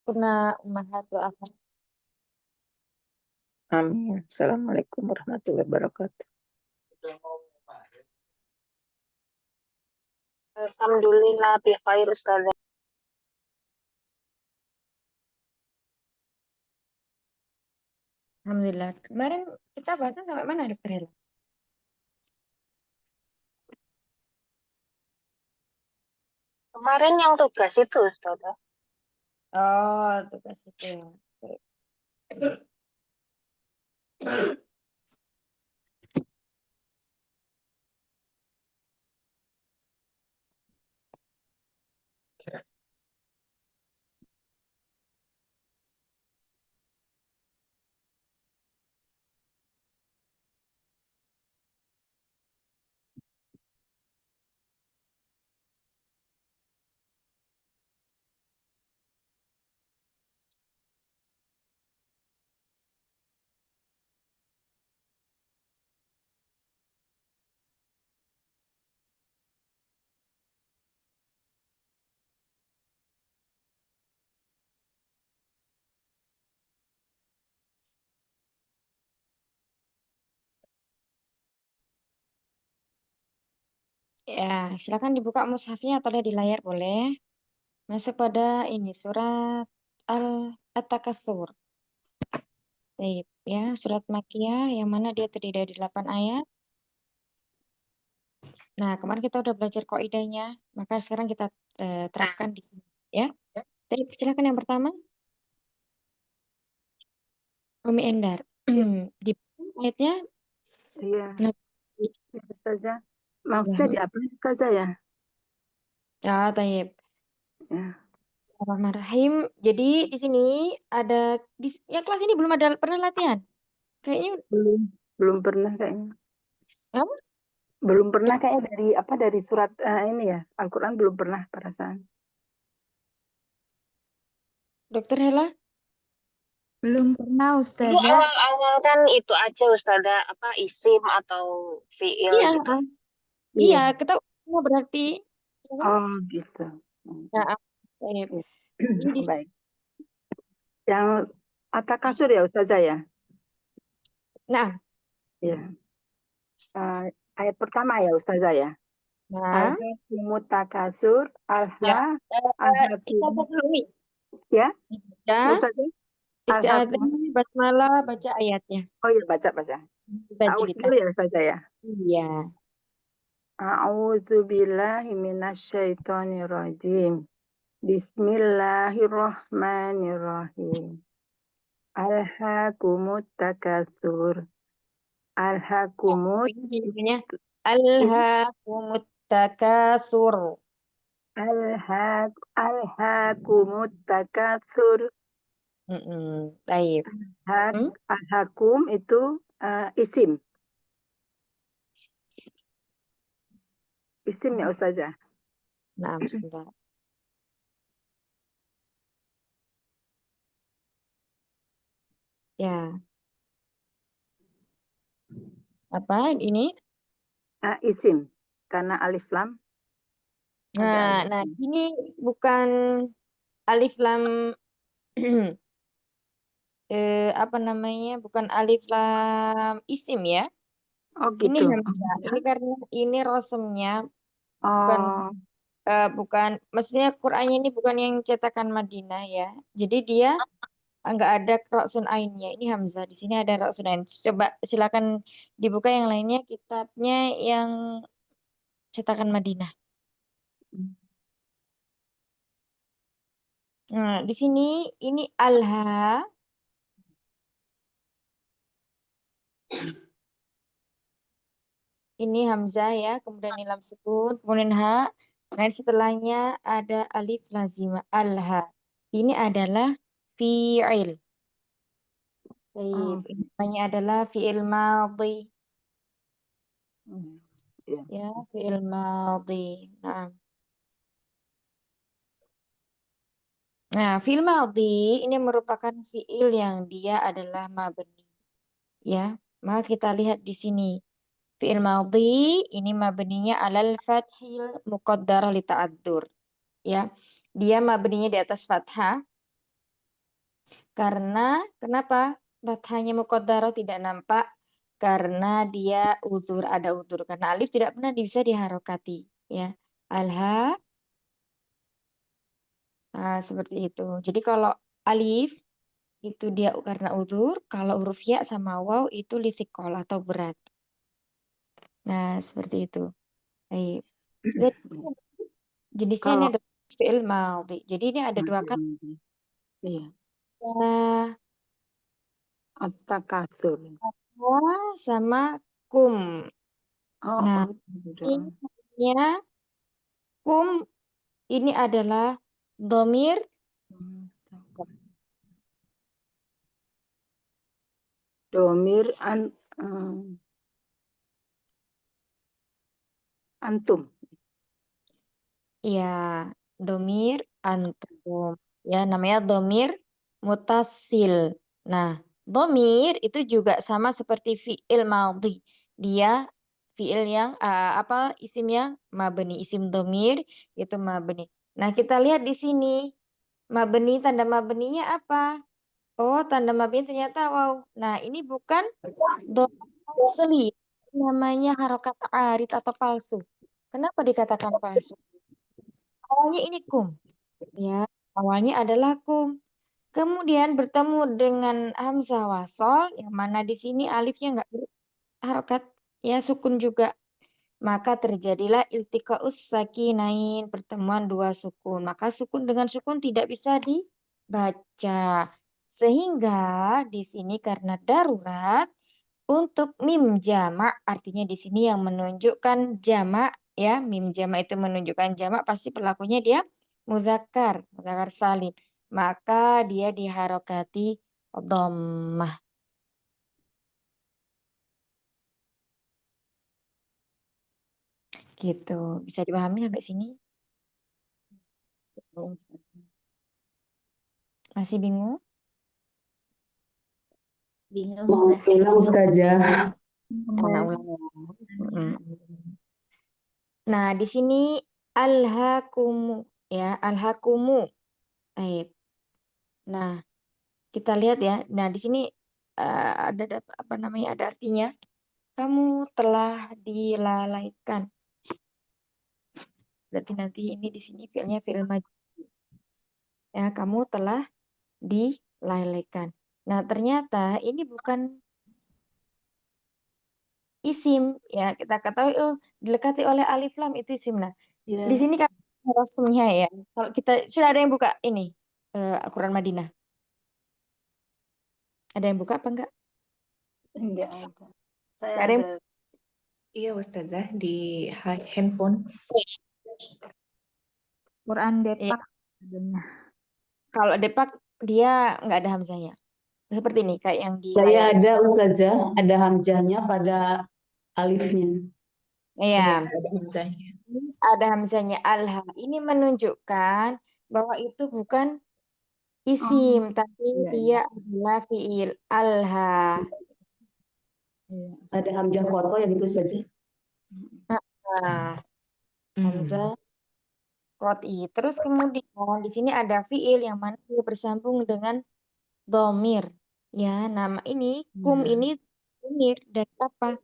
Kuna ummahatul akhwat. Amin. Assalamualaikum warahmatullahi wabarakatuh. Alhamdulillah bi khair Ustazah. Alhamdulillah. Kemarin kita bahasan sampai mana, Dokter Hela? Kemarin yang tugas itu Ustazah. Oh, tugas itu ya. Ya, silakan dibuka mushafnya atau lihat di layar boleh. Masuk pada ini surat At-Takatsur. Baik, ya, surat Makkiyah yang mana dia terdiri dari 8 ayat. Nah, kemarin kita udah belajar kaidahnya, maka sekarang kita terapkan di sini, ya. Jadi silakan yang pertama, Umi Endar. Di ayatnya Iya, nah, Ustazah. Maksudnya di apa Ustazah ya? ya, tayyib. Ya, Bismillahirrahmanirrahim. Jadi di sini ada ya kelas ini belum ada pernah latihan. Kayaknya belum belum pernah kayaknya. apa? Belum pernah kayaknya dari surat ini ya. Al-Qur'an belum pernah perasaan. Dokter Hela? Belum pernah Dulu Ustazah. awal-awal kan itu aja Ustazah, apa isim atau fiil Iya, gitu. iya, Iya. kita semua berarti. Ya kan? Oh, gitu. Nah, tayyib. Iya. Ini di Baik. Yang At-Takasur ya Ustazah ya? nah, Iya. Eh, ayat pertama ya Ustazah ya. nah, Alhaakumut takasur, ya, kita alhaakum dulu nih. ya, Ya, Ustazah. istiadah, Alhaakum. basmalah, baca ayatnya. Oh iya baca. Ta'awudz Tajwid. dulu ya Ustazah ya. Iya. A'udzu billahi minasyaitonir rajim. Bismillahirrahmanirrahim. Alhaakumut takatsur. Alhaakumut Ini judulnya ini Alhaakumut Takatsur. alhaakumut takatsur. Baik. Alhaakum itu isim. Isim ya Ustazah. Nah, sebentar. Ya, apa ini? Isim. Karena alif lam ada alif Nah, lam. ini bukan alif lam apa namanya? Bukan alif lam isim ya. Oh Ini gitu. hamzah. Ini karena ini rosemnya bukan Oh, bukan maksudnya Qur'annya ini bukan yang cetakan Madinah ya. Jadi dia nggak ada roksun ainnya. Ini hamzah. Di sini ada roksun ain. Coba silakan dibuka yang lainnya kitabnya yang cetakan Madinah. Nah, di sini ini alha. Ini hamzah ya, kemudian ini lam sukun, kemudian ha. Nah, setelahnya ada alif lazimah alha. Ini adalah fi'il. Baik, oh, ini namanya adalah fi'il madhi. ya. Ya, fi'il madhi. Nah, fi'il madhi ini merupakan fi'il yang dia adalah mabni. Ya, maka kita lihat di sini. Fi'il madhi ini mabninya alal fathil muqaddarah li ta'addur. Ya, dia mabninya di atas fathah Karena kenapa? Fathahnya muqaddarah tidak nampak karena dia uzur, ada uzur. Karena alif tidak pernah bisa diharokati, ya. Alha, nah, seperti itu. Jadi kalau alif itu dia karena uzur, kalau huruf ya sama waw itu litikol atau berat. Nah, seperti itu. Baik. Jadi jenisnya ini Kalau ada fi'il madhi. Jadi ini ada dua kata. iya, at-takatsur. Wa sama kum. Oh, Nah, oh, ini artinya kum ini adalah domir domir antum. ya domir antum, ya namanya domir mutasil. Nah, domir itu juga sama seperti fi'il madhi. Dia fi'il yang isim yang mabni, isim domir itu mabni. Nah, kita lihat di sini mabni, tanda mabninya apa? Oh, tanda mabni ternyata wow. Nah, ini bukan domir asli, namanya harokat arid atau palsu. Kenapa dikatakan palsu? Awalnya ini kum, ya. Awalnya adalah kum. Kemudian bertemu dengan hamzah wasol, yang mana di sini alifnya nggak harokat, ya sukun juga. Maka terjadilah iltiqaus sakinain, pertemuan dua sukun. Maka sukun dengan sukun tidak bisa dibaca. Sehingga di sini karena darurat, untuk mim jamak artinya di sini yang menunjukkan jamak, ya, mim jamak itu menunjukkan jamak pasti pelakunya dia muzakkar, muzakkar salim. Maka dia diharokati dhammah gitu. Bisa dipahami sampai sini? Masih bingung? Bingung, Mau Ustaz. bilang Ustazah. Ulang ya. Mm. Nah, di sini alhakumu, ya, alhakumu. Baik. Nah, kita lihat ya. Nah, di sini ada apa namanya? Ada artinya. Kamu telah dilalaikan. Berarti nanti ini di sini fiilnya fiil majhul. Ya, kamu telah dilalaikan. Nah, ternyata ini bukan isim, ya. Kita ketahui dilekati oleh alif lam itu isim. Nah, di Ya, sini kan rasumnya ya. Kalau kita sudah ada yang buka ini Al-Quran Madinah. Ada yang buka apa enggak? enggak ada. Saya Enggak ada yang ada. Iya Ustazah di handphone. Quran Iya. Depak adanya. Kalau Depak dia nggak ada hamzahnya. Seperti ini kayak yang di Saya layar. ada Ustazah, ada hamzahnya pada alifnya. Iya, Ada hamzahnya. ada hamzahnya alha. Ini menunjukkan bahwa itu bukan isim, tapi Iya, dia iya. adalah fiil alha. Iya, Ada hamzah koto yang itu saja. Nah, hamzah qot'i. Terus kemudian di sini ada fiil yang mana dia bersambung dengan domir. Ya, nama ini kum Iya. ini domir dari apa?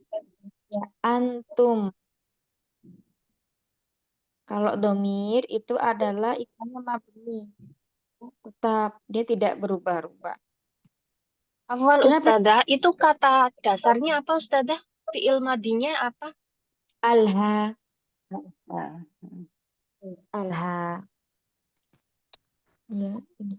Ya, antum. Kalau domir itu adalah ikannya mabni. Tetap, dia tidak berubah-ubah. Afwan Kenapa Ustazah, itu kata dasarnya apa Ustazah? Fi'il madinya apa? alha? Nah, Alha. Ya, ini.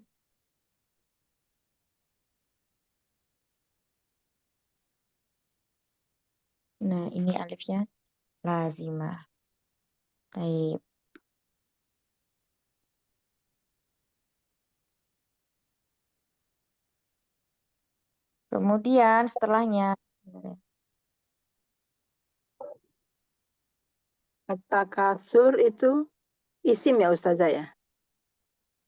Nah, ini alifnya lazimah. Baik. Kemudian setelahnya, at-takatsur itu isim ya Ustazah ya?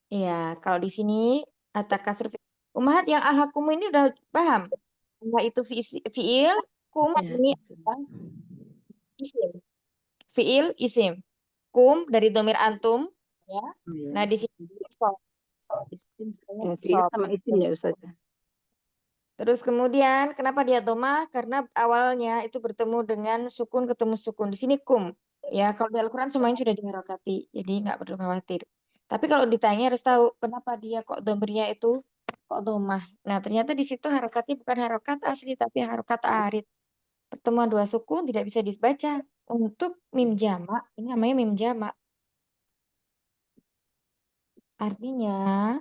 ya, kalau di sini atakasur umahat yang alhakum ini udah paham. Bahwa itu fiil, kum Ya, ini isim. adalah isim. Fiil isim. Kum dari domir antum, ya. Iya. Nah, di sini ism. Isim, Ingat fiil sob. sama isim ya Ustazah. Terus kemudian kenapa dia doma? Karena awalnya itu bertemu dengan sukun ketemu sukun. Di sini kum. Ya, kalau di Al-Quran semuanya sudah diharokati. Jadi nggak perlu khawatir. Tapi kalau ditanya harus tahu kenapa dia kok domirnya itu kok domah. Nah, ternyata di situ harokatnya bukan harokat asli tapi harokat arid. Pertemuan dua sukun tidak bisa dibaca. Untuk mim jamak, ini namanya mim jamak. Artinya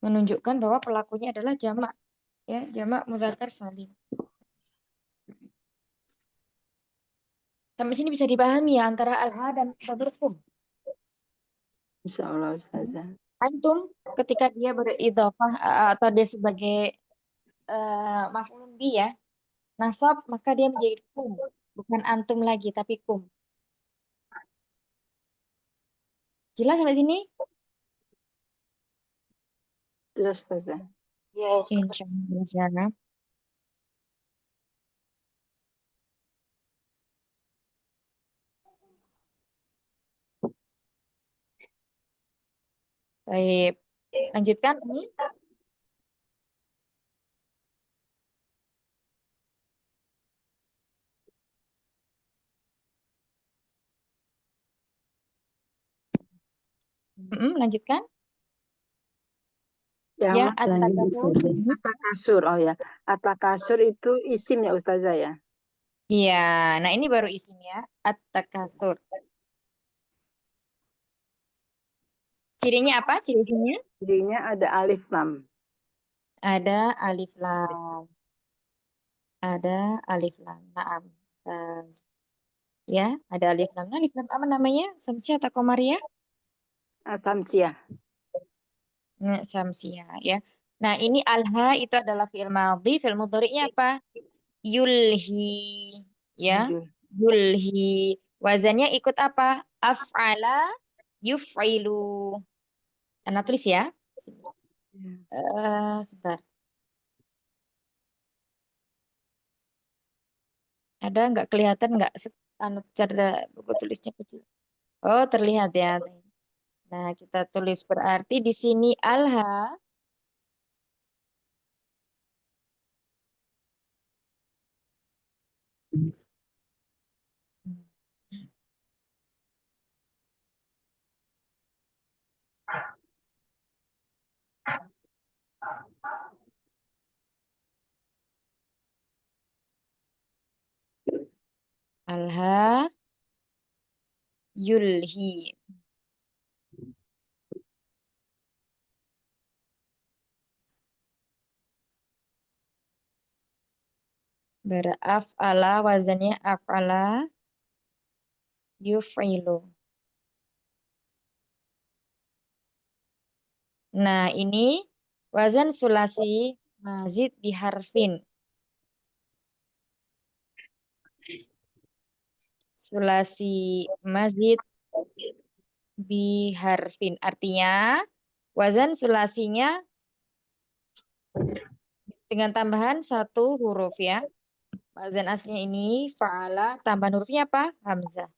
menunjukkan bahwa pelakunya adalah jamak. Ya, jamak mudzakkar salim. Sampai sini bisa dipahami ya antara al-ha dan kum. Insya Allah Ustazah. Antum ketika dia beridhofah atau dia sebagai maf'ulun bi ya, nasab maka dia menjadi kum, bukan antum lagi tapi kum. Jelas sampai sini? Jelas Ustazah. Yes. Insyaallah. Baik, lanjutkan ini. Lanjutkan. Yang Ya, Lanjut at-takasur. Ustazah. At-takasur, oh ya. At-takasur itu isim ya Ustazah ya. Iya, nah ini baru isim ya, at-takasur. Cirinya apa? Ciri-cirinya? Jadinya ada alif lam. Ada alif lam. Ada alif lam. Naam. Ya, ada alif lam. Nah, alif lam apa namanya? Samsiah atau komariah? Tamsiyah. Nah, samsiah ya. Nah, ini alha itu adalah fi'il madhi, fi'il mudhari'nya apa? Yulhi. Ya, yulhi. Wazannya ikut apa? Af'ala yuf'ilu. Anda tulis ya. Sebentar. Ada nggak kelihatan nggak cara buku tulisnya kecil? Oh, terlihat ya. Nah, kita tulis berarti di sini alha alha yulhi. Beraf'ala wazannya af'ala yuf'ilu. Nah, ini wazan sulasi mazid biharfin. Sulasi mazid biharfin. Artinya wazan sulasinya dengan tambahan satu huruf ya. Wazan aslinya ini fa'ala, tambahan hurufnya apa? Hamzah.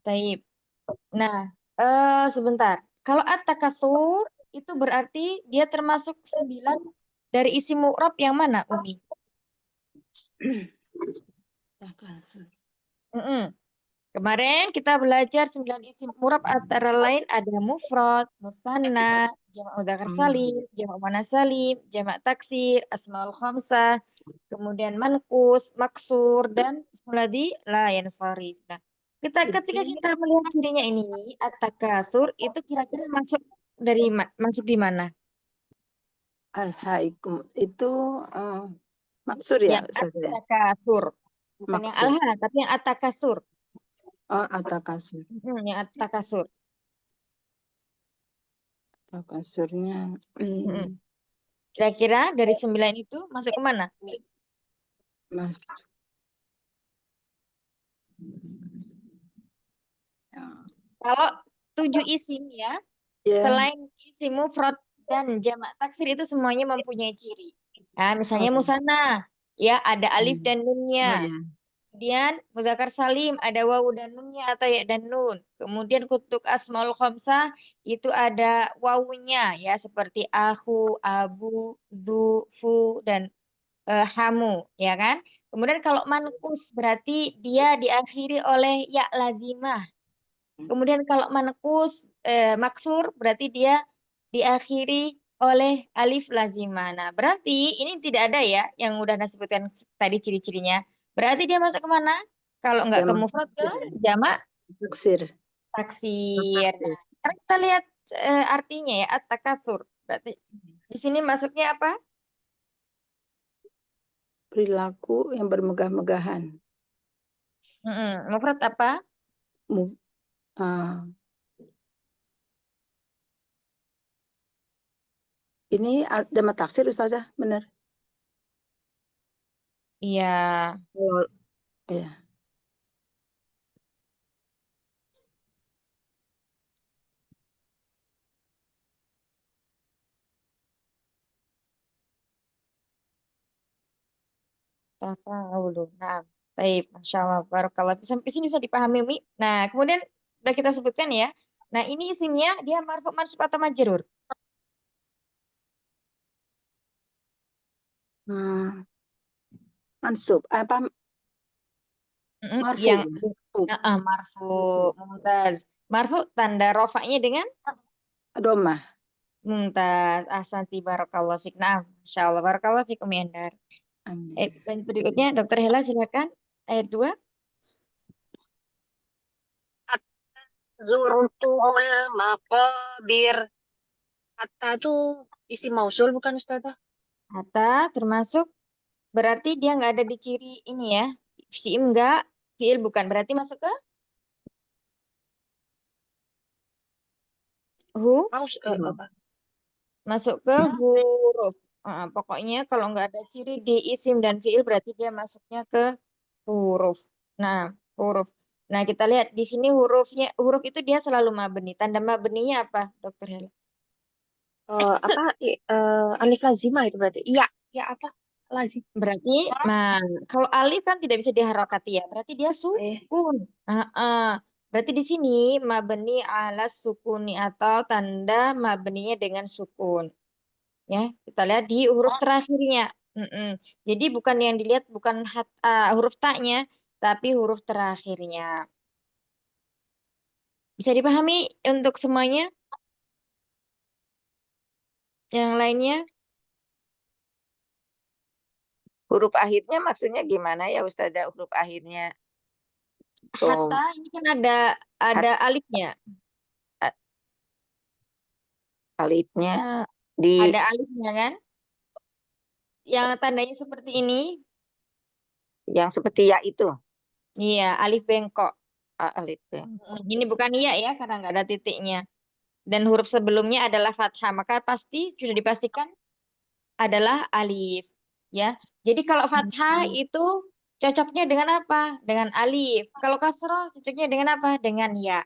Taib. Nah, sebentar. Kalau at-takatsur itu berarti dia termasuk 9 dari isim mu'rab yang mana, Umi? Kemarin kita belajar 9 isim mu'rab antara lain ada mufrad, musanna, jamak mudzakkar salim, jamak muannas salim, jamak taksir, asmaul khamsah, kemudian manqus, maksur dan ismuladzi la yansharif. Nah, ketika kita melihat cirinya ini, at-takatsur itu kira-kira masuk di mana? Al-haikum itu maksur ya Yang Ustazah ya? at-takatsur. Bukan yang Maksur. alha, tapi yang at-takatsur. Oh, at-takasur. Yang at-takatsur. Takasurnya Kira-kira dari 9 itu masuk ke mana? masuk. Kalau 7 isim ya, Ya. selain isim mufrad dan jamak taksir itu semuanya mempunyai ciri. Nah, misalnya musanna, ya ada alif dan Oh, nunnya. ya. Kemudian mudzakkar salim ada wawu dan nunnya atau ya dan nun. Kemudian untuk asmaul khamsah itu ada wawunya ya seperti aku, abu, zu, fu dan hamu ya kan. Kemudian kalau mankus berarti dia diakhiri oleh ya lazimah. Kemudian kalau mankus maksur berarti dia diakhiri oleh alif lazimah. Nah, berarti ini tidak ada ya yang udah Anda sebutkan tadi ciri-cirinya. Berarti dia masuk kemana? Kalau nggak ke Jamak mufrad ke taksir. jamak Taksir. taksir. Nah, sekarang kita lihat artinya ya at-takatsur. Berarti di sini masuknya apa? Perilaku yang bermegah-megahan. Mufrad apa? Mu- ah, ini jamak taksir Ustazah, benar? Iya. Kalau ya. Tafa'ulu. Nah, baik. Masya Allah. Barakallah. Sampai sini bisa dipahami, Umi. Nah, kemudian udah kita sebutkan ya. Nah, ini isimnya dia marfu mansub atau majrur? Nah, mansub apa marfu Yang ya? marfu mumtaz. Marfu tanda rofaknya dengan Domah. mumtaz. Ahsanti barakallah fik. Nah, Masya Allah. Barakallah fik, Umi Andar. Amin. Berikutnya, Dokter Hela silakan. Ayat 2. Zurtumul maqabir. Hatta tuh isim mausul bukan Ustazah? Hatta termasuk berarti dia nggak ada di ciri ini ya. Fi'il enggak, fi'il bukan. Berarti masuk ke Apa? masuk ke huruf. Pokoknya kalau nggak ada ciri di isim dan fi'il berarti dia masuknya ke huruf. Nah, huruf. Nah, kita lihat di sini huruf itu dia selalu mabni. Tanda mabninya apa, Dokter Hela? Alif lazimah itu berarti. Iya, ya apa? Lazim. Berarti, nah, kalau alif kan tidak bisa diharokati ya. Berarti dia sukun. Berarti di sini mabni ala sukuni atau tanda mabninya dengan sukun. Ya, kita lihat di huruf terakhirnya. Jadi bukan yang dilihat bukan huruf taknya, tapi huruf terakhirnya. Bisa dipahami untuk semuanya? Yang lainnya? Huruf akhirnya maksudnya gimana ya Ustazah? Huruf akhirnya tuh Hatta ini kan ada alifnya. alifnya di Ada alifnya kan? Yang tandanya seperti ini. yang seperti ya itu. Iya, alif bengkok. Alif bengkok. Ini bukan iya ya, karena nggak ada titiknya. Dan huruf sebelumnya adalah fathah, maka pasti sudah dipastikan adalah alif. Ya, jadi kalau fathah itu cocoknya dengan apa? Dengan alif. Kalau kasroh cocoknya dengan apa? Dengan ya.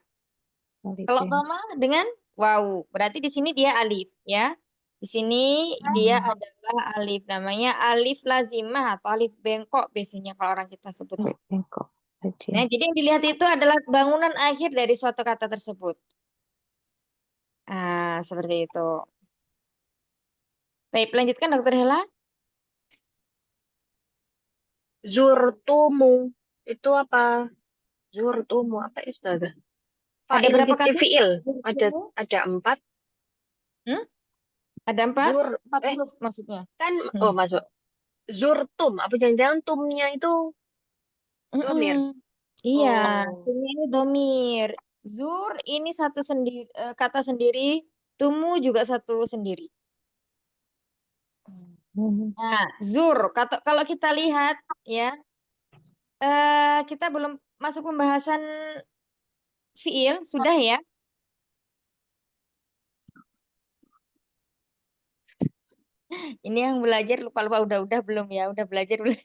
Alif Kalau bengkok. dhamma dengan wawu. Berarti di sini dia alif, ya. Di sini dia adalah alif, namanya alif lazimah atau alif bengkok biasanya kalau orang kita sebut. Alif bengkok. Nah, jadi yang dilihat itu adalah bangunan akhir dari suatu kata tersebut. Seperti itu. Baik, lanjutkan Dokter Hela. Zurtumu itu apa? Zurtumu apa ya Ustazah? Ada Fa'il berapa kata? fi'il. Ada 4. Ada 4? Zur 4 huruf maksudnya. kan masuk. Zurtum apa jangan-jangan tumnya itu domir? Iya, Oh. ini domir. Zur ini satu sendiri, kata sendiri. Tumu juga satu sendiri. Nah, zur. Kalau kita lihat ya, kita belum masuk pembahasan fiil, sudah ya? Ini yang belajar lupa-lupa udah belum ya? Udah belajar belum?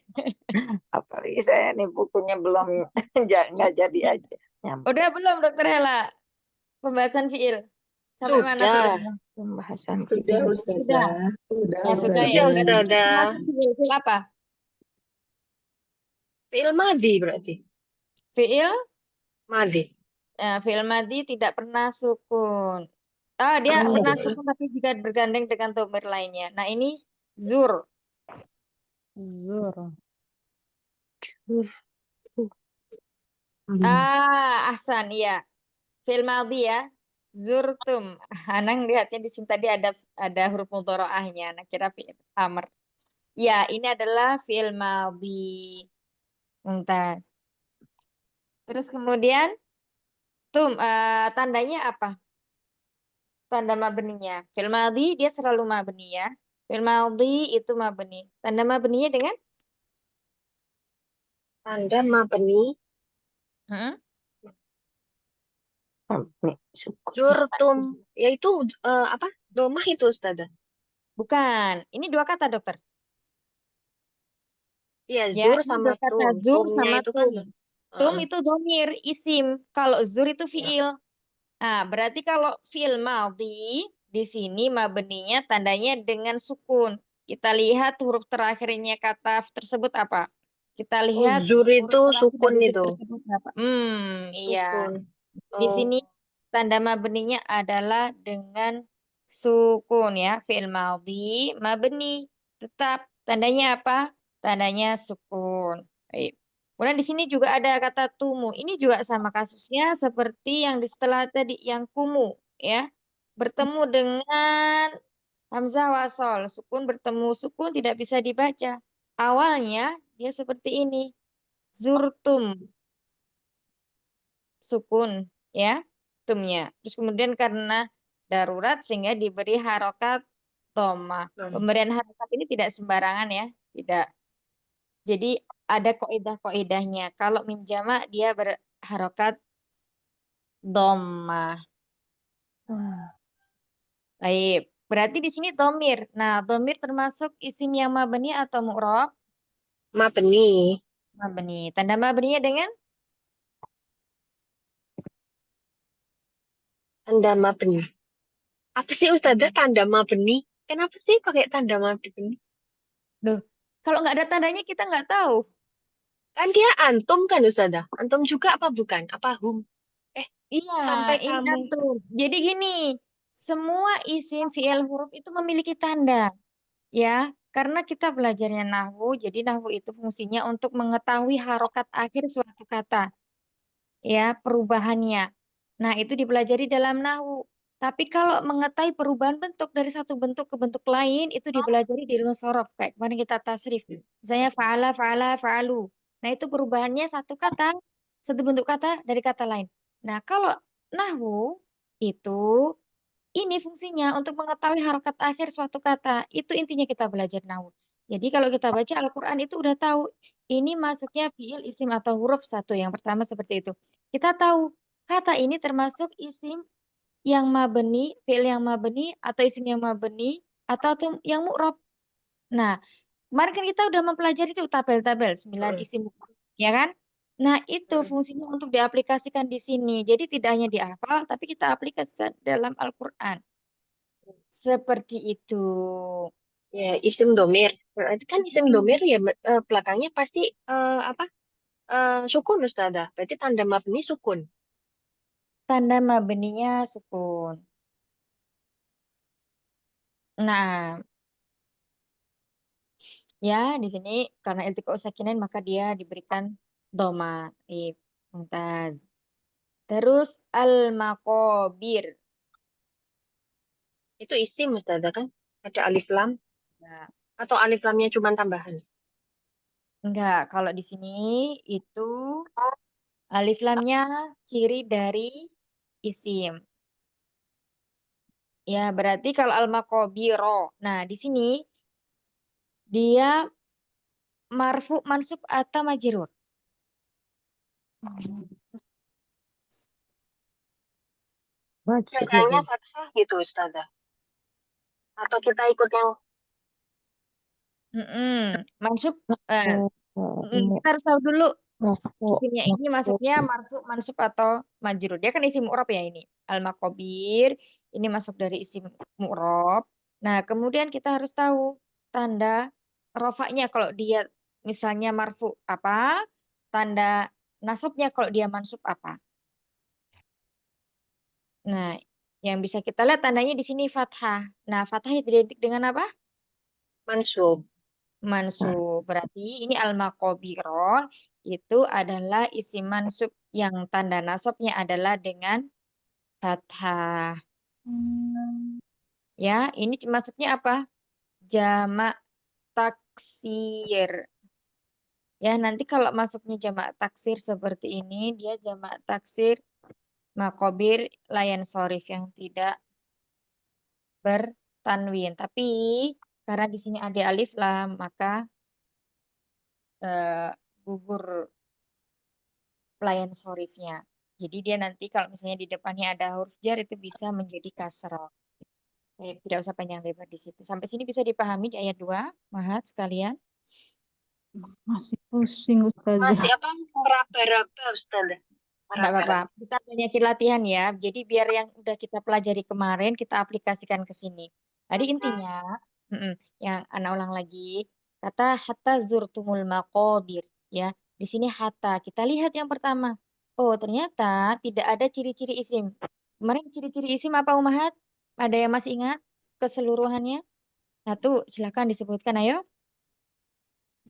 Apalagi saya nih bukunya belum nggak jadi aja. Udah belum Dokter Hela? Pembahasan fiil. Sampai mana Sudah. fiilnya? Pembahasan Sudah fiil. Ustazah. Ya sudah ya. Sudah, Berarti Ustazah. masuk fiil apa? Fi'il madhi berarti. Fiil Madhi. fiil madhi tidak pernah sukun. Ah, dia Oh, pernah gitu. sukun tapi jika bergandeng dengan dhamir lainnya. Nah, ini zur. Zur. Ahsan, iya. Fiil madhi ya. Zurtum. Anang lihatnya di sini tadi ada huruf mudharaahnya. Nah, kira fiil amr. Ya, ini adalah fiil madhi. Mumtaz. Terus kemudian tandanya apa? Tanda mabninya. Fi'il madhi dia selalu mabni ya. Fi'il madhi itu mabni. Tanda mabninya dengan Tanda mabni. Hmm? Mabni sukun. Zurtum. Yaitu apa? Domah itu Ustazah. Bukan. Ini dua kata, dokter. Iya, Ya, zur ini sama dua kata. tum. Zur Tumnya sama itu kan. tum. Tum itu domir, isim. Kalau zur itu Ya. fiil. Nah, berarti kalau fi'il madhi di sini mabninya tandanya dengan sukun. Kita lihat huruf terakhirnya kata tersebut apa? Kita Oh, lihat zur huruf itu terakhir sukun dari itu. tersebut apa? Iya. Sukun. Di Oh, sini tanda mabninya adalah dengan sukun ya. Fi'il madhi mabni. Tetap tandanya apa? Tandanya sukun. Baik. Kemudian di sini juga ada kata tumu. Ini juga sama kasusnya seperti yang di setelah tadi yang kumu ya. Bertemu dengan hamzah wasol. Sukun bertemu sukun tidak bisa dibaca. Awalnya dia seperti ini. Zurtum sukun ya tumnya. Terus kemudian karena darurat sehingga diberi harokat dhamma. Pemberian harokat ini tidak sembarangan ya, tidak. Jadi ada kaidah-kaidahnya. Kalau mim jamak dia berharokat dhamma. Baik. Berarti di sini domir. Nah, domir termasuk isim yang mabni atau mu'rab? mabni. Mabni. Tanda mabninya dengan Tanda mabni. Apa sih Ustazah tanda mabni? Kenapa sih pakai tanda mabni? Duh, kalau nggak ada tandanya kita nggak tahu. Kan dia antum kan Ustazah? Antum juga apa bukan? Apa hum? Eh, Iya, sampai ini kamu. antum. Jadi gini, semua isim fi'il huruf itu memiliki tanda, ya. Karena kita belajarnya nahwu, jadi nahwu itu fungsinya untuk mengetahui harokat akhir suatu kata, ya, perubahannya. Nah, itu dipelajari dalam nahwu. Tapi kalau mengetahui perubahan bentuk dari satu bentuk ke bentuk lain, itu dipelajari di ilmu shorof. Kayak kemarin kita tasrif. Misalnya fa'ala, fa'ala, fa'alu. Nah, itu perubahannya satu bentuk kata dari kata lain. Nah, kalau nahwu itu ini fungsinya untuk mengetahui harokat akhir suatu kata. Itu intinya kita belajar nahwu. Jadi kalau kita baca Al-Quran itu udah tahu ini masuknya fiil, isim atau huruf satu. Yang pertama seperti itu. Kita tahu kata ini termasuk isim yang mabni, fiil yang mabni, atau isim yang mabni, atau yang mu'rab. Nah, kemarin kan kita udah mempelajari itu tabel-tabel 9 isim, ya kan? Nah, itu fungsinya untuk diaplikasikan di sini. Jadi tidak hanya dihafal, tapi kita aplikasikan dalam Al-Quran. Seperti itu. Ya, isim domir. Berarti kan isim domir ya belakangnya pasti apa? Sukun Ustazah. Berarti tanda mabni sukun. Tanda mabninya sukun. Nah, ya di sini karena iltiqo sakinain maka dia diberikan doma. Mumtaz. Terus al-maqabir. Itu isim Ustazah kan? Ada alif lam Nah, atau alif lamnya cuma tambahan? enggak, kalau di sini itu alif lamnya ciri dari isim. Ya, berarti kalau al-maqabiro. Nah, di sini dia marfu, mansub atau majrur. Bacanya fathah gitu Ustazah. Atau kita ikut yang Mansub kita harus tahu dulu isimnya ini masuknya marfu, mansub atau majrur. Dia kan isim mu'rab ya ini. Al-maqabir ini masuk dari isim mu'rab. Nah, kemudian kita harus tahu tanda rofaknya kalau dia misalnya marfu apa? tanda nasabnya kalau dia mansub apa? Nah, yang bisa kita lihat tandanya di sini fathah. Nah, fathah identik dengan apa? Mansub. Mansub. Berarti ini al-maqabiro itu adalah isim mansub yang tanda nasabnya adalah dengan fathah. Ya, ini masuknya apa? Jamak taksir. Ya, nanti kalau masuknya jamak taksir seperti ini, dia jamak taksir makobir layan sorif yang tidak bertanwin. Tapi karena di sini ada alif lam, maka gugur layan sorifnya. Jadi dia nanti kalau misalnya di depannya ada huruf jar itu bisa menjadi kasroh. Tidak usah panjang lebar di situ. Sampai sini bisa dipahami di ayat 2, Mahat sekalian. Masih pusing Masih Ustazah. apa? Meraba-raba, Ustazah. Enggak Meraba-raba. apa-apa. Kita banyakin latihan ya. Jadi biar yang udah kita pelajari kemarin kita aplikasikan ke sini. Tadi intinya, yang Ana ulang lagi, kata hatta zurtumul maqabir ya. Di sini hatta. Kita lihat yang pertama. Oh, ternyata tidak ada ciri-ciri isim. Kemarin ciri-ciri isim apa Umahat? Ada yang masih ingat keseluruhannya? Satu, silakan disebutkan ayo.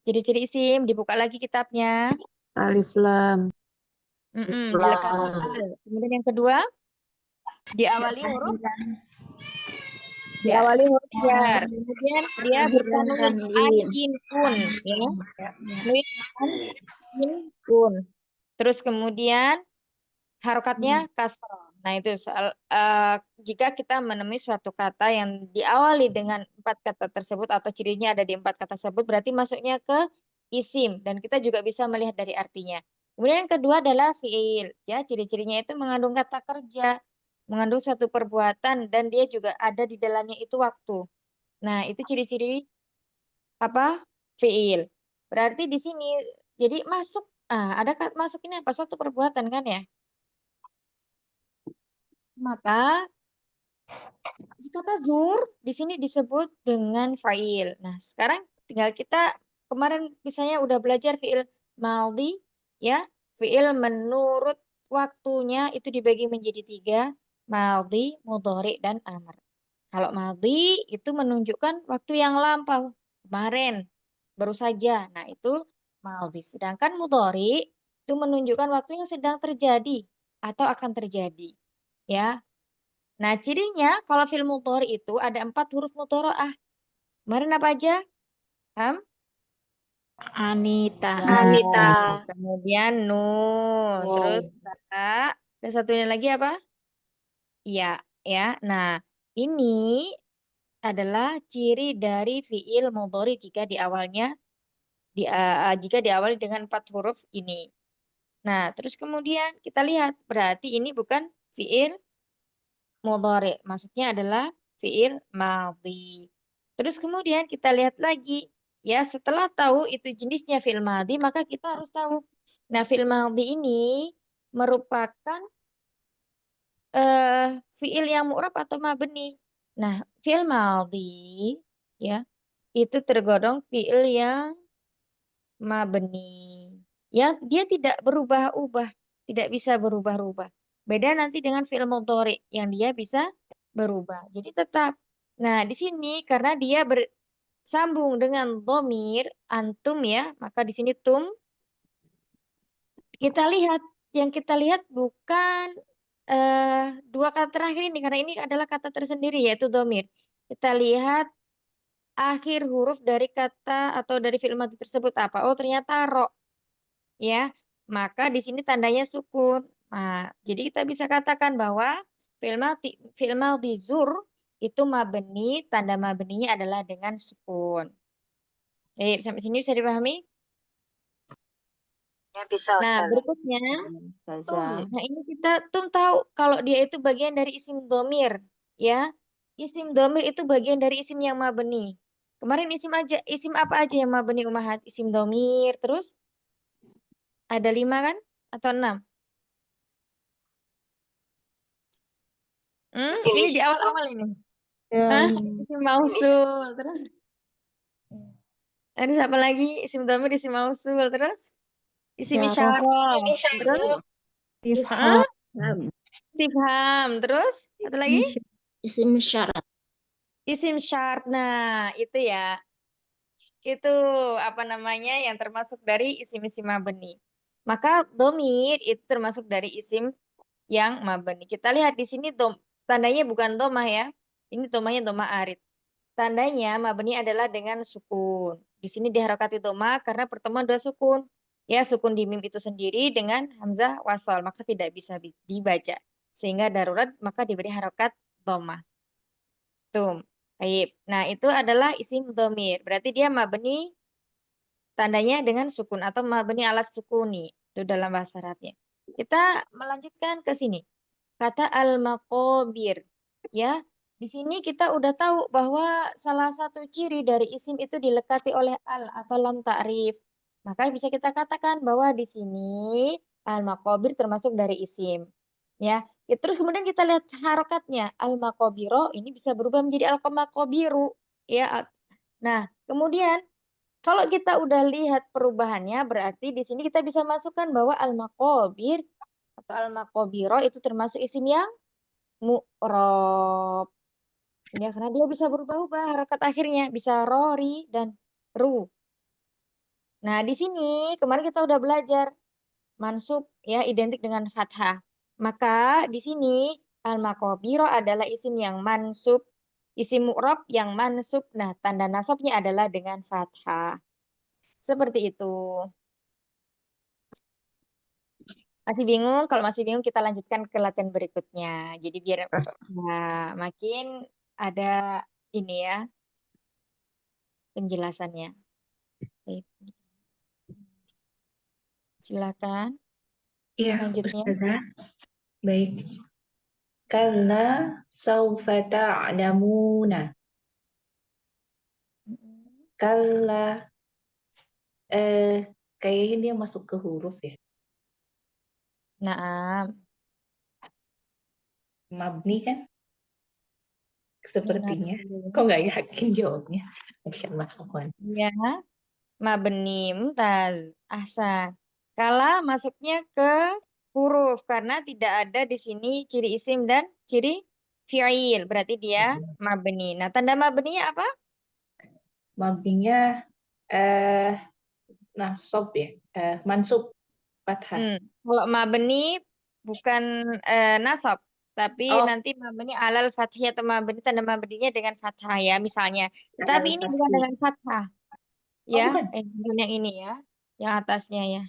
Ciri-ciri isim, dibuka lagi kitabnya. Alif lam. Dilekati al. Kemudian yang kedua, diawali huruf jar. Kemudian dia bertanwin ain kun ya. Ain kun. Terus kemudian harokatnya kasroh. Nah, itu jika kita menemui suatu kata yang diawali dengan 4 kata tersebut atau cirinya ada di 4 kata tersebut berarti masuknya ke isim dan kita juga bisa melihat dari artinya. Kemudian yang kedua adalah fiil, ya ciri-cirinya itu mengandung kata kerja, mengandung suatu perbuatan dan dia juga ada di dalamnya itu waktu. Nah, itu ciri-ciri apa? Fiil. Berarti di sini jadi masuk ada masuk ini apa? Suatu perbuatan kan ya? Maka kata zur di sini disebut dengan fa'il. Nah, sekarang tinggal kita kemarin misalnya udah belajar fi'il maldi ya. Fi'il menurut waktunya itu dibagi menjadi 3, maldi, mudhari dan amr. Kalau maldi itu menunjukkan waktu yang lampau, kemarin, baru saja. Nah, itu maldi. Sedangkan mudhari itu menunjukkan waktu yang sedang terjadi atau akan terjadi. Ya, nah, cirinya kalau fi'il mudhari itu ada 4 huruf mudhari'ah. Kemarin apa aja? Ham? Anita. Anita. Kemudian nun. Terus kata. Dan satunya lagi apa? Iya, ya. Nah, ini adalah ciri dari fi'il mudhari jika di awalnya jika diawali dengan 4 huruf ini. Nah, terus kemudian kita lihat berarti ini bukan fi'il mudhari, maksudnya adalah fi'il madhi. Terus kemudian kita lihat lagi, ya setelah tahu itu jenisnya fi'il madhi, maka kita harus tahu. Nah, fi'il madhi ini merupakan fi'il yang mu'rab atau mabni. Nah, fi'il madhi ya itu tergolong fi'il yang mabni. Ya, dia tidak berubah-ubah, tidak bisa berubah-ubah. Beda nanti dengan fi'il mudhari yang dia bisa berubah. Jadi tetap. Nah, di sini karena dia bersambung dengan dhamir antum ya, maka di sini tum yang kita lihat bukan dua kata terakhir ini karena ini adalah kata tersendiri yaitu dhamir. Kita lihat akhir huruf dari kata atau dari fi'il madhi tersebut apa? Oh, ternyata ro. Ya, maka di sini tandanya sukun. Nah, jadi kita bisa katakan bahwa fi'il madhi zur itu mabni, tanda mabninya adalah dengan sukun. Jadi sampai sini bisa dipahami? Ya, bisa, Nah, Ustazah. berikutnya tum. Nah, ini kita tum tahu kalau dia itu bagian dari isim domir, ya. Isim domir itu bagian dari isim yang mabni. Kemarin isim apa aja yang mabni Umahat? Isim domir, terus ada 5 kan? Atau 6? Isim Ini di isim awal-awal ini. Ya, Hah? Isim mausul. Terus? Ada apa lagi? Isim domir, isim mausul. Terus? Isim Isyarah. isyarah. Terus Istifham. istifham. Terus satu lagi Isim syarat. isim syart. Nah, itu ya. Itu apa namanya yang termasuk dari isim-isim mabni. Maka domir itu termasuk dari isim yang mabni. Kita lihat di sini tandanya bukan domah ya. Ini domahnya domah arid. Tandanya mabni adalah dengan sukun. Di sini diharokati domah karena pertemuan dua sukun. Ya, sukun di mim itu sendiri dengan hamzah wasol, maka tidak bisa dibaca. Sehingga darurat maka diberi harokat domah. Tuh. Baik. Nah, itu adalah isim domir. Berarti dia mabni tandanya dengan sukun atau mabni alas sukuni. Itu dalam bahasa Arabnya. Kita melanjutkan ke sini. Kata al-maqabir. Ya, di sini kita udah tahu bahwa salah satu ciri dari isim itu dilekati oleh al atau lam ta'rif. Maka bisa kita katakan bahwa di sini al-maqabir termasuk dari isim. Ya, terus kemudian kita lihat harokatnya. Al-maqabiro ini bisa berubah menjadi al-maqabiru. Ya, nah kemudian kalau kita udah lihat perubahannya, berarti di sini kita bisa masukkan bahwa al-maqabir atau al-maqabiro itu termasuk isim yang mu'rob. Ya, karena dia bisa berubah-ubah harakat akhirnya, bisa rori dan ru. Nah, di sini kemarin kita udah belajar mansub ya identik dengan fathah. Maka di sini al-maqabiro adalah isim yang mansub, isim mu'rob yang mansub. Nah, tanda nasabnya adalah dengan fathah. Seperti itu. Masih bingung? Kalau masih bingung kita lanjutkan ke latihan berikutnya. Jadi biar makin ada ini ya penjelasannya. Oke. Silakan Iya, lanjutnya. Ustazah. Baik. Kalla saufa ta'lamuna. Kalla kayaknya dia masuk ke huruf ya. Nah, Mabni kan? Sepertinya. minat Kok nggak yakin jawabnya? Masya Allah, Afwan. ya, mabni mumtaz ahsan. Kala masuknya ke huruf karena tidak ada di sini ciri isim dan ciri fi'il. Berarti dia mabni. Nah, tanda mabninya apa? Mabninya nasab ya. Mansub. Fathah. Kalau mabni bukan nasab, tapi Oh, nanti mabni alal fathiyah atau mabni tanda mabninya dengan fathah ya misalnya. Tetapi ini bukan pasti. dengan fathah Oh, ya, bukan. bukan yang ini ya, yang atasnya ya.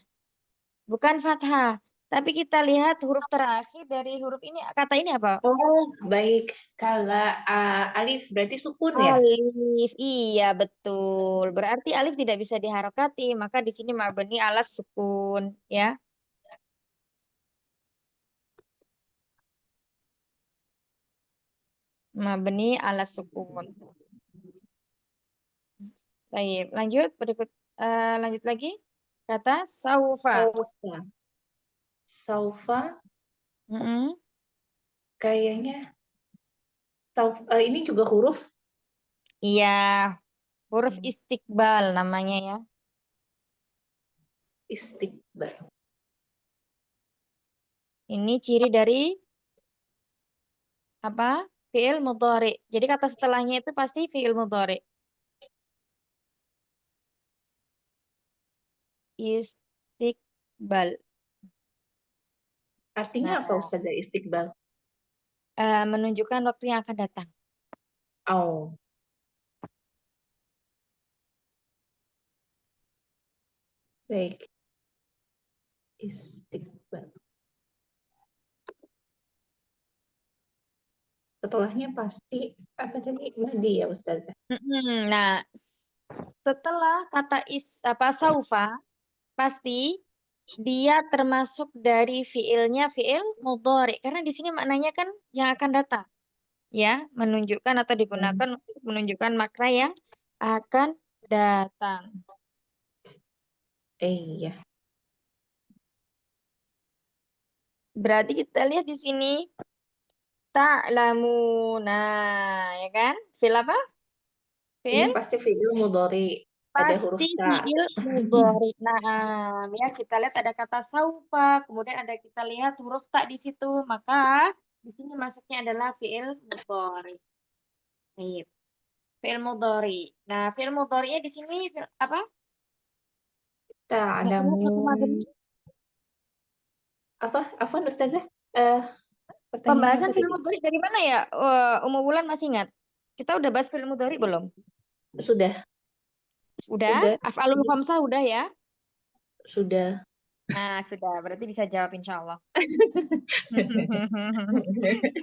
Bukan fathah. Tapi kita lihat huruf terakhir dari huruf ini, kata ini apa? Oh, baik. Kala alif berarti sukun ya? Alif. Iya, betul. Berarti alif tidak bisa diharokati, maka di sini mabni alas sukun ya. Mabni alas sukun. Baik, lanjut lanjut lagi. Kata saufa. Saufa. Saufa Mm-mm. kayaknya ini juga huruf Iya, huruf istiqbal namanya ya. istiqbal. Ini ciri dari apa? Fi'il mudhari. Jadi kata setelahnya itu pasti fi'il mudhari. Istiqbal. Artinya apa Nah, Ustazah istiqbal? menunjukkan waktu yang akan datang. Oh. Baik. Istiqbal. Setelahnya pasti apa tadi madi ya Ustazah? Nah, setelah kata saufa pasti dia termasuk dari fiilnya fiil mudhari karena di sini maknanya kan yang akan datang ya, menunjukkan atau digunakan untuk menunjukkan makna yang akan datang. Iya. Berarti kita lihat di sini ta'lamuna ya kan? Fiil apa? Ini Fiil pasti fi'il mudhari. ada huruf Pasti ta. fiil mudhari. Nah, ya kita lihat ada kata saufa, kemudian ada kita lihat huruf ta di situ. Maka di sini masuknya adalah fiil mudhari. Baik. Fiil mudhari. Nah, fiil mudharinya di sini apa? Mu'rab atau mabni? Apa Ustazah? Eh, pertanyaannya Pembahasan apa fiil tadi? mudhari dari mana ya? Umu Wulan masih ingat? Kita udah bahas fiil mudhari belum? Sudah, Udah? sudah, Af'alul khamsah udah ya? sudah. Nah, sudah. Berarti bisa jawab insya Allah.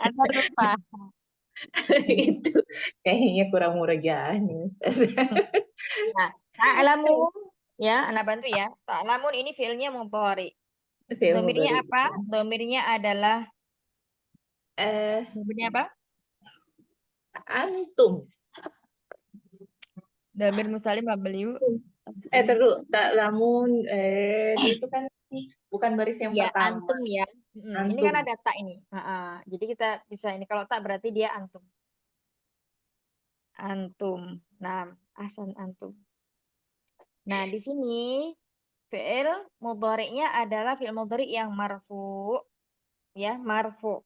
Anda lupa. Itu kayaknya kurang murajaah nih. Nah, ta'lamun ya, anak bantu ya. Ta'lamun ini fiilnya mudhari. Fi'il Domirnya mudhari. apa? Domirnya adalah Eh, domirnya apa? antum. Domir muslim mabniu. Terus tak lamun itu kan bukan baris yang Iya, pertama. antum ya. Ini kan Antum. ada tak ini. Jadi kita bisa ini kalau tak berarti dia antum. Antum. Nah, ahsan antum. Nah, di sini fi'il mudhari'nya adalah fi'il mudhari' yang marfu. Ya, marfu.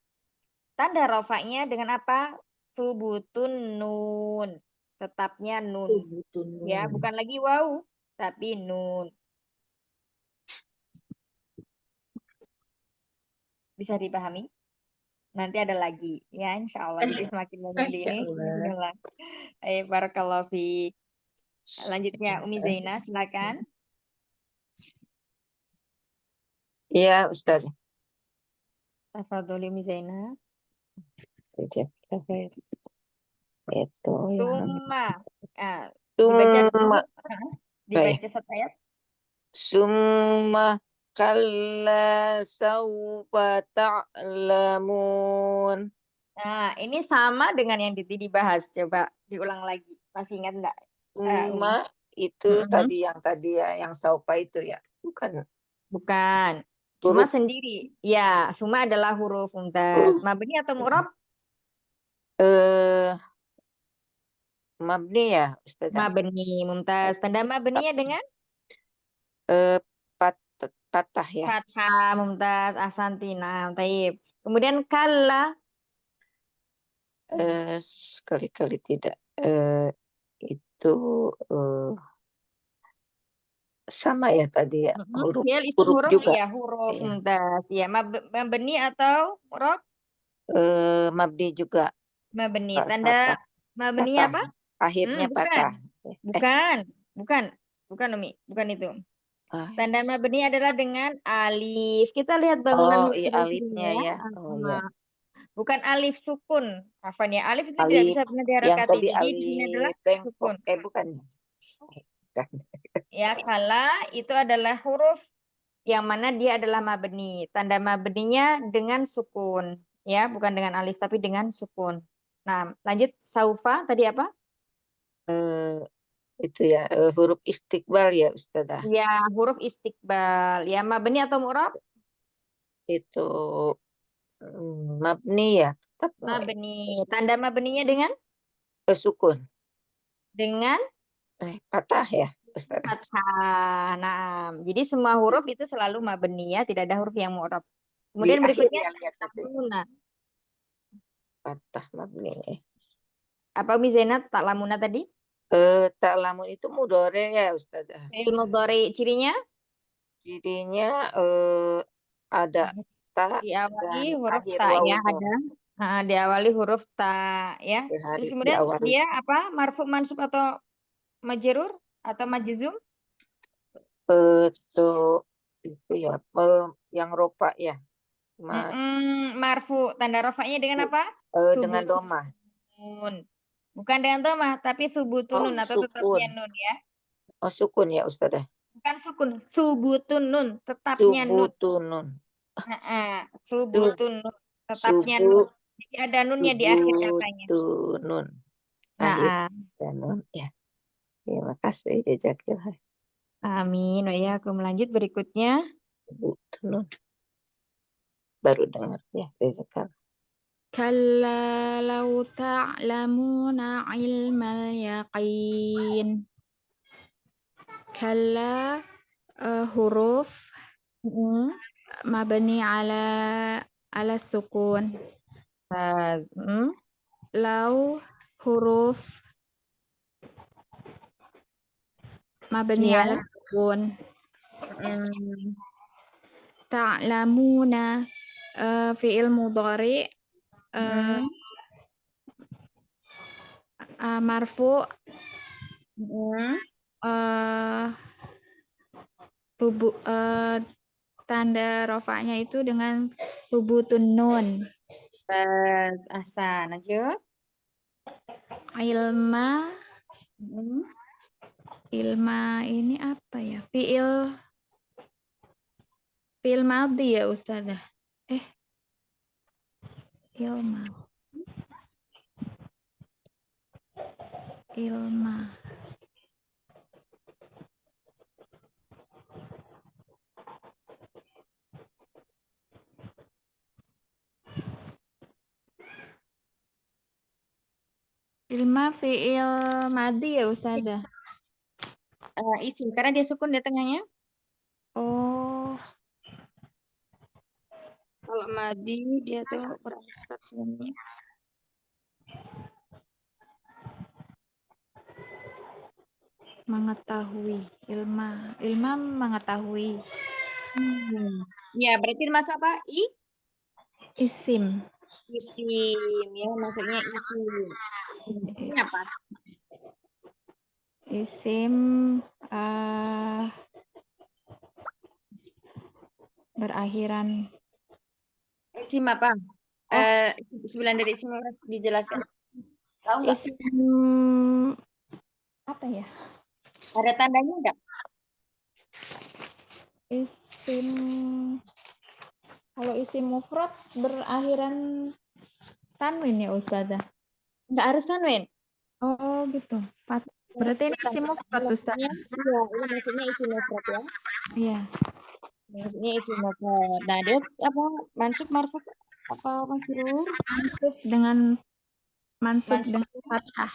Tanda rofaknya dengan apa? Subutun nun. Tetapnya nun. Subutun Ya, nun. bukan lagi waw, tapi nun. Bisa dipahami? Nanti ada lagi. Ya, insya Allah. Jadi semakin banyak di Masya ini. Allah. Bismillah. Ayo, barakallahu fiik. Lanjutnya, Umi Zaina, silakan. Iya, Ustaz. Tafadholi Umi Zaina. Itu yang Summa. Dibaca dulu. Summa. Dibaca satu ayat. Summa kalla saufa ta'lamun. Nah, ini sama dengan yang dibahas. Coba diulang lagi. Masih ingat enggak? Summa itu tadi ya, yang saufa itu ya. Bukan. Bukan. Cuma Huruf. sendiri. Ya, summa adalah huruf mumtaz. Mabni atau mu'rab? Mabni ya, Ustazah. Mabni, mumtaz. Tanda mabninya dengan Patah ya. fathah, mumtaz, ahsantina. Taib. Kemudian kalla. Sekali-kali tidak. Itu sama ya tadi ya. Huruf, Ya, isim huruf huruf juga. ya, huruf Iya. mumtaz. Ya, mabni atau mu'rab? Mabni juga. Mabni. Patah. Tanda mabninya apa? Akhirnya Bukan. patah. Bukan Umi, bukan itu. Tanda mabni adalah dengan alif. Kita lihat Oh bangunan iya, alifnya ya. Oh iya. Bukan alif sukun. Afan ya, alif itu tidak Alif bisa benar yang diharokati. tadi Jadi di sini adalah alif sukun. bengkok. Bukan. Ya, kala itu adalah huruf yang mana dia adalah mabni. Tanda mabninya dengan sukun. Ya, bukan dengan alif tapi dengan sukun. Nah, lanjut saufa tadi apa? Itu ya, huruf istiqbal ya, Ustazah. Ya, huruf istiqbal. Ya, mabni atau mu'rab? Itu mabni ya, tetap Mabni. Tanda mabninya dengan? sukun. Dengan? Patah ya, Ustazah. Fathah. Nah, jadi semua huruf itu selalu mabni ya, tidak ada huruf yang mu'rab. Di Kemudian akhir berikutnya ya, lihat tadi. taklamuna. Patah mabni. Apa Umi Zainab taklamuna tadi? Ta'lamun itu mudhari ya, Ustazah. Fi'il mudhari cirinya? Cirinya ada ta Diawali dan huruf akhir ta waw ya, itu. ada. Diawali huruf ta ya. Terus kemudian diawali. dia apa? Marfu mansub atau majrur atau majzum? Itu ya, yang ropa ya. Marfu. Tanda rofaknya dengan apa? Dengan domah. Bukan dengan domah, tapi subutunun atau tetapnya sukun. nun ya. Oh, sukun ya, Ustazah. Bukan sukun, subutun nun, tetapnya nun. Subutunun. Subutun nun, tetapnya nun. Jadi ada nunnya di akhir katanya. Subutunun. Akhir nun ya. Terima kasih, jazakallah. Amin. Ya, aku melanjut berikutnya. Subutunun. Baru dengar ya, jazakallah. Kalla law ta'lamuna ilmal yaqin. kalla huruf Mm-mm. mabni ala sukun. Lau huruf mabni Iya. ala sukun. Mm. Ta'lamuna fi'il mudhari Mm. marfu Mm. tanda rofanya itu dengan thubutun nun. Ahsan. Lanjut. Ilma Mm. ilma ini apa ya? Fi'il madhi ya Ustazah. Ilma. Ilma fi'il madhi ya Ustazah. Isim karena dia sukun di tengahnya. Oh, Kalau madi dia tuh berangkat sebenarnya. mengetahui. Ilma mengetahui. Ya, berarti masuk apa? Isim. Isim, ya maksudnya isim. Ini apa? Isim berakhiran. Isim apa? Sembilan dari isim harus dijelaskan. Tahu nggak? Isim apa ya? Ada tandanya nggak? Isim kalau isim mufrad berakhiran tanwin ya Ustazah. Nggak harus tanwin. Oh gitu. Berarti ini isim mufrad Ustazah. Iya, ini maksudnya isim mufrad ya. Iya. Maksudnya isim mufrad. Nah, dia apa? Mansub, marfu atau majrur? Mansub dengan Mansub. fathah.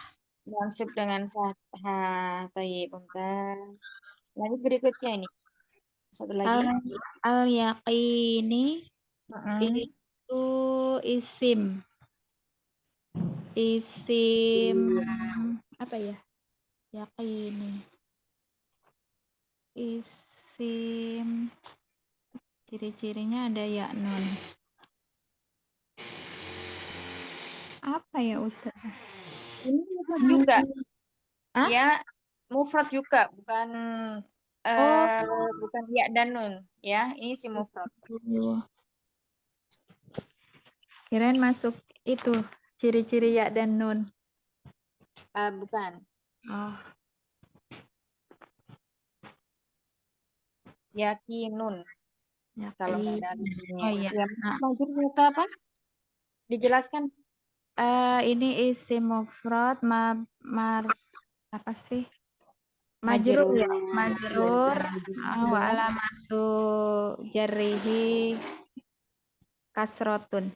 Mansub dengan fathah. Tayyib, bentar. Lanjut berikutnya ini. Satu lagi. Al-yaqini itu isim. Apa ya? Yaqini. Isim ciri-cirinya ada ya nun. Apa ya Ustaz? Ini mufrad juga. Hah? Ya, mufrad juga, bukan bukan ya dan nun, ya. Ini si mufrad. Kirain masuk itu ciri-ciri ya dan nun. Bukan. Oh, Yakinun. Kalau yaqin. ada alifnya. Oh iya. Ya, maksud majrur atau apa? Dijelaskan. Ini isim mufrad apa sih? Majrur ya, majrur wa alamatu jarrihi kasrotun.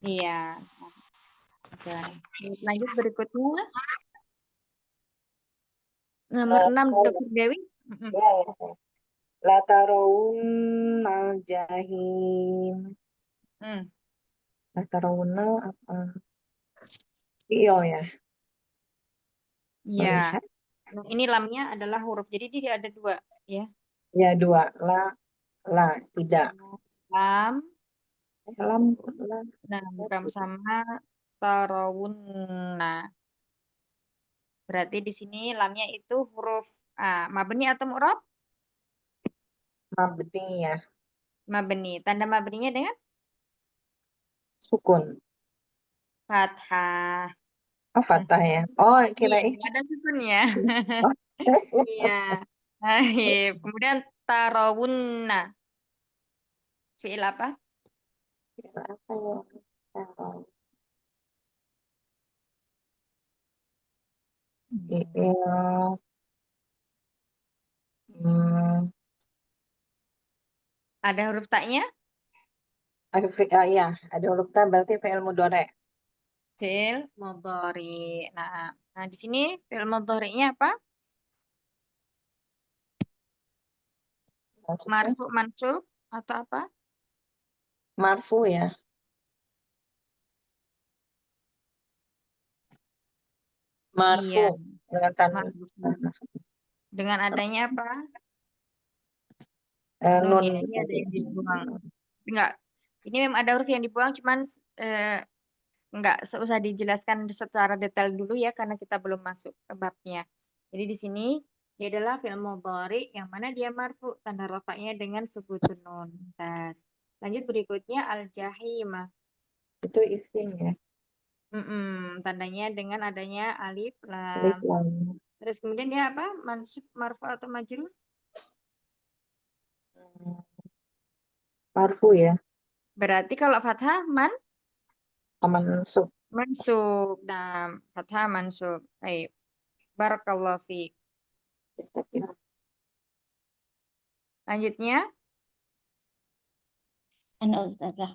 Iya. Dan lanjut berikutnya. Nomor 6, Dr. Dewi. La tarawun al-jahim. La tarawun apa? Iya ya. Iya. Melihat. Ini lamnya adalah huruf. Jadi dia ada dua, ya. Ya dua. La tidak. Lam. Lam. Nah, bukan sama tarawun. Nah, berarti di sini lamnya itu huruf mabni atau mu'rab? Mabni ya. Mabni. Tanda mabninya dengan Sukun. fathah. Oh fathah ya. Oh Iya, kirain. nggak ada sukunnya. Oh. Iya. Baik. Kemudian tarawunna. Fi'il apa? Apa ya? Tarawun. Ada huruf taknya? Ya, ada huruf ta berarti fi'il mudhari. Fi'il mudhari. Nah, di sini fi'il mudhari'nya apa? maksudnya marfu mansub atau apa? marfu ya. Marfu Iya, dengan marfu. marfu. Dengan adanya apa? Nun Nun ya, ini ada yang dibuang. Enggak, ini memang ada huruf yang dibuang, cuman enggak usah dijelaskan secara detail dulu ya, karena kita belum masuk ke babnya. Jadi di sini dia adalah fi'il mudhari yang mana dia marfu, tanda rafa'nya dengan subutun nun. Tas. Lanjut berikutnya al-jahimah. itu isim ya. Tandanya dengan adanya alif Alif lam. lam. Terus kemudian dia apa? Mansub, marfu atau majrur? Hmm, Marfu ya. Berarti kalau fathah Mansub. mansub. Nah, fathah mansub. Baik. Barakallahu fiik. Lanjutnya, Ana Ustazah.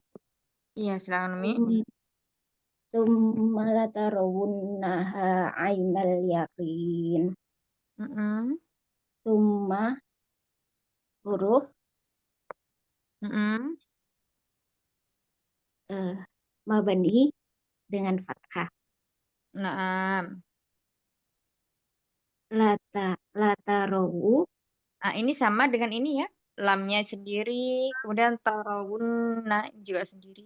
iya silakan Umi. Tsumma latarawunnaha ainal yaqin. Mm-mm. Tsumma huruf Mm-mm. mabani dengan fathah. Naam. Latarawu Nah, ini sama dengan ini ya. Lamnya sendiri, kemudian tarawun nah juga sendiri.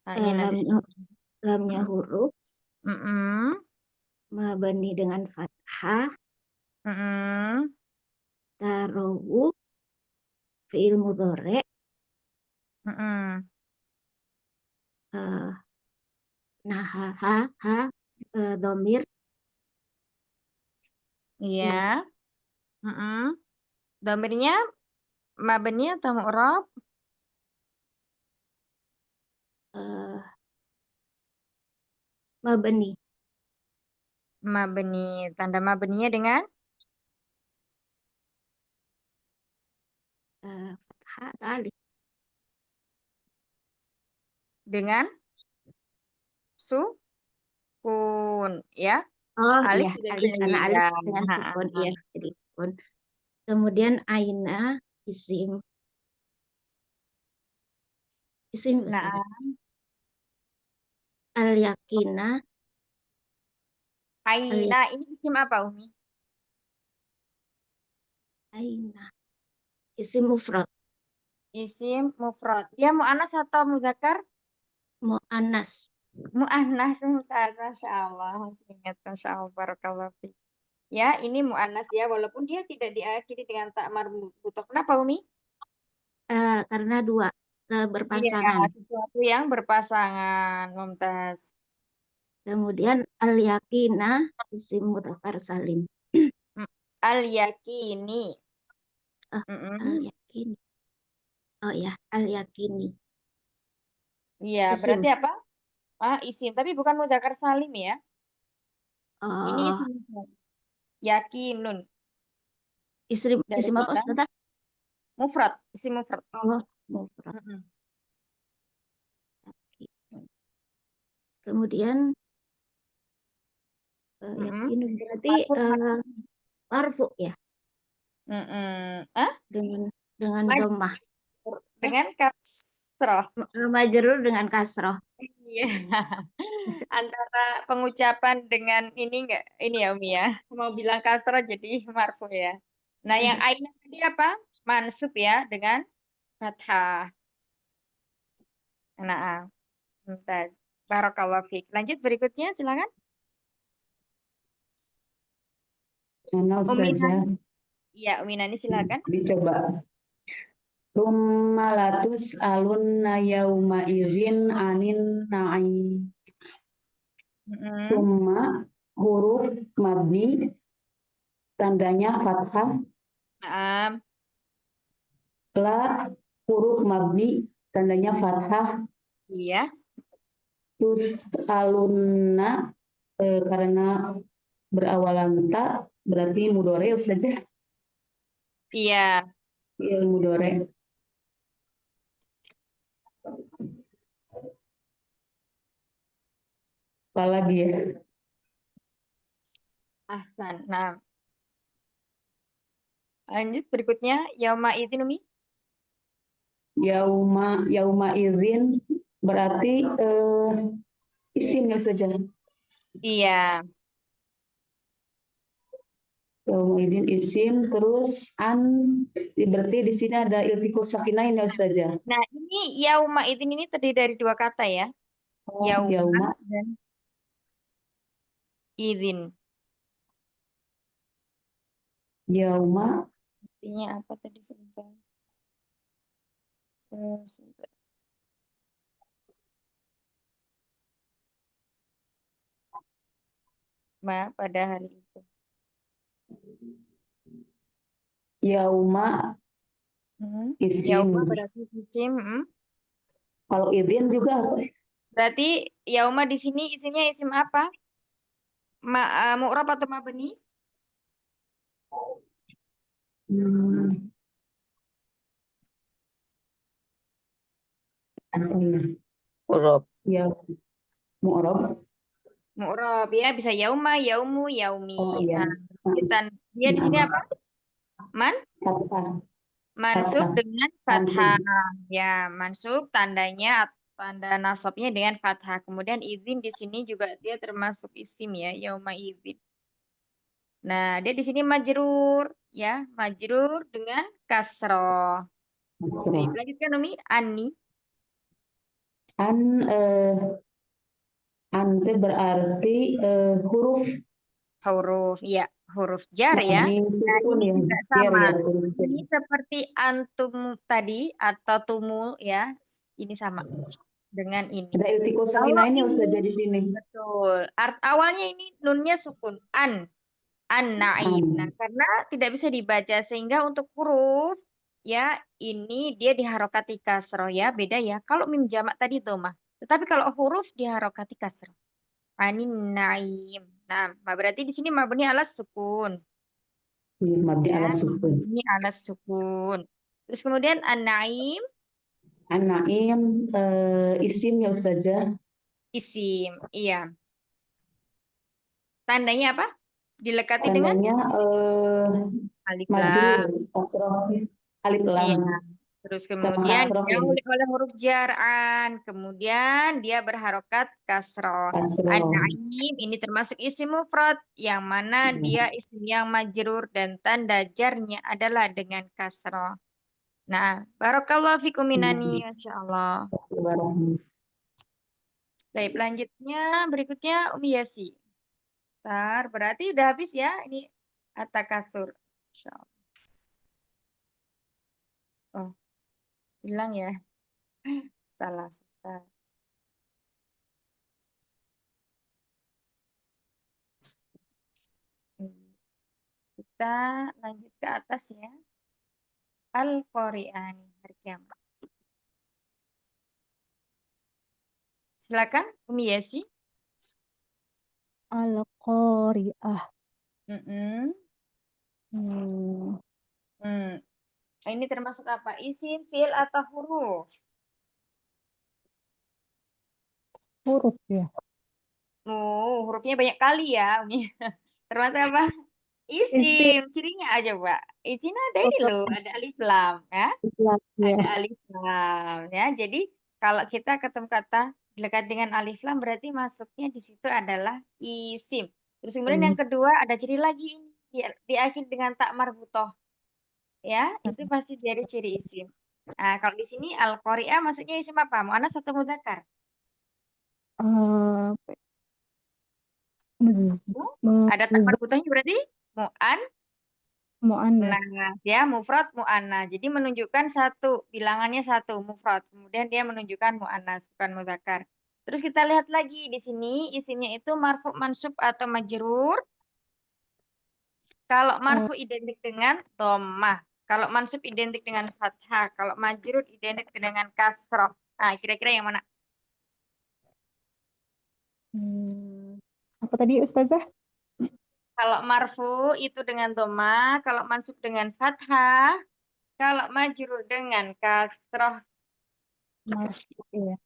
Nah, ini nanti lamnya huruf Mm-mm. mabani dengan fathah. Mm-mm. Tarawu fi'il mudhari Mm-mm. nah dhamir Iya. Mm-mm. Dhamirnya mabni atau mu'rab? mabani Mabni. Tanda mabninya dengan fathah atau alif. dengan sukun ya. Oh Alif iya, tidak alif bisa karena iya. alif dengan sukun iya, jadi sukun. Kemudian aina isim Nah, Ustazah. Al yakina aina ini isim apa Umi? aina isim mufrad Isim mufrad. Dia mu'annas atau muzakkar? muannas. Mu'annas, mumtaz. Masya Allah. Masih ingat. Masya Allah. Barakallahu fiik. Ya, ini mu'annas ya. Walaupun dia tidak diakhiri dengan tak marbutoh. Kenapa Umi? Karena dua Iya, berpasangan. sesuatu yang berpasangan. Mumtaz. Kemudian al yakina isim mudzakkar salim. Al-yakini. Al Mm-mm. yakini. Oh ya, al yakini. Iya, Isim. berarti apa? Isim. Tapi bukan muzakkar salim ya. Ini Oh, isim. Yakinun. Dari isim apa mana? Ustazah? Mufrad. Isim mufrad. Oh, mufrad. Mm-mm. Kemudian Mm-mm. yakin berarti marfu ya Mm-mm. dengan dhammah. Dengan kasroh. Majrur dengan kasroh. Iya. Antara pengucapan dengan ini enggak ini ya Umi ya. Mau bilang kasroh jadi marfu ya. Nah, yang aina tadi apa? Mansub ya dengan fathah. Nah, mumtaz. Barakallahu fiik. Lanjut berikutnya silakan. Ana Umi Ustazah Nani. Iya, Umi Nani silakan. dicoba. Rumalatus alunna yauma izin anin na'i. Mm-mm. Summa huruf mabni tandanya fathah. Naam. La huruf mabni tandanya fathah. Iya. Tus alunna karena berawalan ta berarti mudore saja. Iya. Fi'il mudore. Apalagi ya? Ahsan. Nah, Lanjut berikutnya yauma idzin Umi. Yauma idzin berarti isim ya saja. Iya. Yauma idzin isim, terus berarti di sini ada iltiqos sakinain ya saja. Nah, ini yauma idzin ini terdiri dari dua kata ya. Oh, Yauma yauma dan idzin. yauma Artinya apa tadi sebentar? Sebentar. Pada hari itu. yauma isim. Yauma berarti isim. Kalau idzin juga apa? Berarti yauma di sini isimnya isim apa? Mu'rab atau mabni? Hmm, apa ya? Huruf. Ya, mu'rab. Mu'rab ya, bisa yauma, yaumu, yaumi. Oh iya. Dia di sini apa? Fathah. Mansub Fathah. dengan fathah. Ya, mansub tandanya tanda nasabnya dengan fathah. Kemudian idzin di sini juga dia termasuk isim ya, yauma idzin. Nah, dia di sini majrur ya, majrur dengan kasroh. Baik, lanjutkan Umi, ani. Ante berarti Huruf ya, huruf jar ya. ini Nah, sukun ini ya. juga Jar sama. ya, huruf jar. Ini seperti antum tadi atau tumul ya. Ini sama dengan ini. Ada iltiqos Kalau sakinainnya ini Ustazah di sini. betul. Awalnya ini nunnya sukun an-naim. Nah, karena tidak bisa dibaca sehingga untuk huruf ya ini dia diharokati kasroh ya, beda ya. Kalau mim jamak tadi domah. Tetapi kalau huruf diharokati kasroh. Anin naim. Nah, berarti di sini mabni alas sukun. Iya, mabni ala sukun. Ini alas sukun. Terus kemudian an-naim An-naim isim ya Ustazah. isim. Iya. Tandanya apa? Dilekati dengan Tandanya alif majrur, lam. kasroh, alif Iya. lam. Terus Sama kemudian kasroh ya. diawali oleh huruf jar'an. Kemudian dia berharokat kasroh. Kasroh. An-naim ini termasuk isim mufrad yang mana dia isim yang majrur dan tanda jarnya adalah dengan kasroh. Nah, barakallahu fikum minani, insyaallah. Baik, selanjutnya berikutnya Umi Yasi. Bentar, berarti udah habis ya ini at-takasur. Insyaallah. Oh, hilang ya. Salah. Sebentar. Kita lanjut ke atas ya. Al-Qari'ah hari kiamat. Silakan Umi Yasi. Al-Qari'ah. Mm-mm. Ini termasuk apa? Isim, fiil atau huruf? Huruf ya. Oh, hurufnya banyak kali ya, Umi. Termasuk apa? Isim. Cirinya aja, Pak. Izin ada ini loh, ada alif lam ya. Ada alif lam ya. Jadi kalau kita ketemu kata dekat dengan alif lam berarti masuknya di situ adalah isim. Terus kemudian yang kedua ada ciri lagi ini diakhiri dengan tak marbutoh. Ya, itu pasti jadi ciri isim. Nah, kalau di sini al-qari'ah maksudnya isim apa? Muannas atau muzakkar? Ada tak marbutohnya berarti mu'annas. Ya, mufrad mu'annas. Jadi menunjukkan satu, bilangannya satu, mufrad. Kemudian dia menunjukkan mu'annas, bukan muzakkar. Terus kita lihat lagi di sini, isimnya itu marfu mansub atau majrur. Kalau marfu identik dengan dhammah. Kalau mansub identik dengan fathah. Kalau majrur identik dengan kasroh. Nah, kira-kira yang mana? Apa tadi Ustazah? Kalau marfu itu dengan dhammah, kalau mansub dengan fathah, kalau majrur dengan kasroh. Marfu, iya.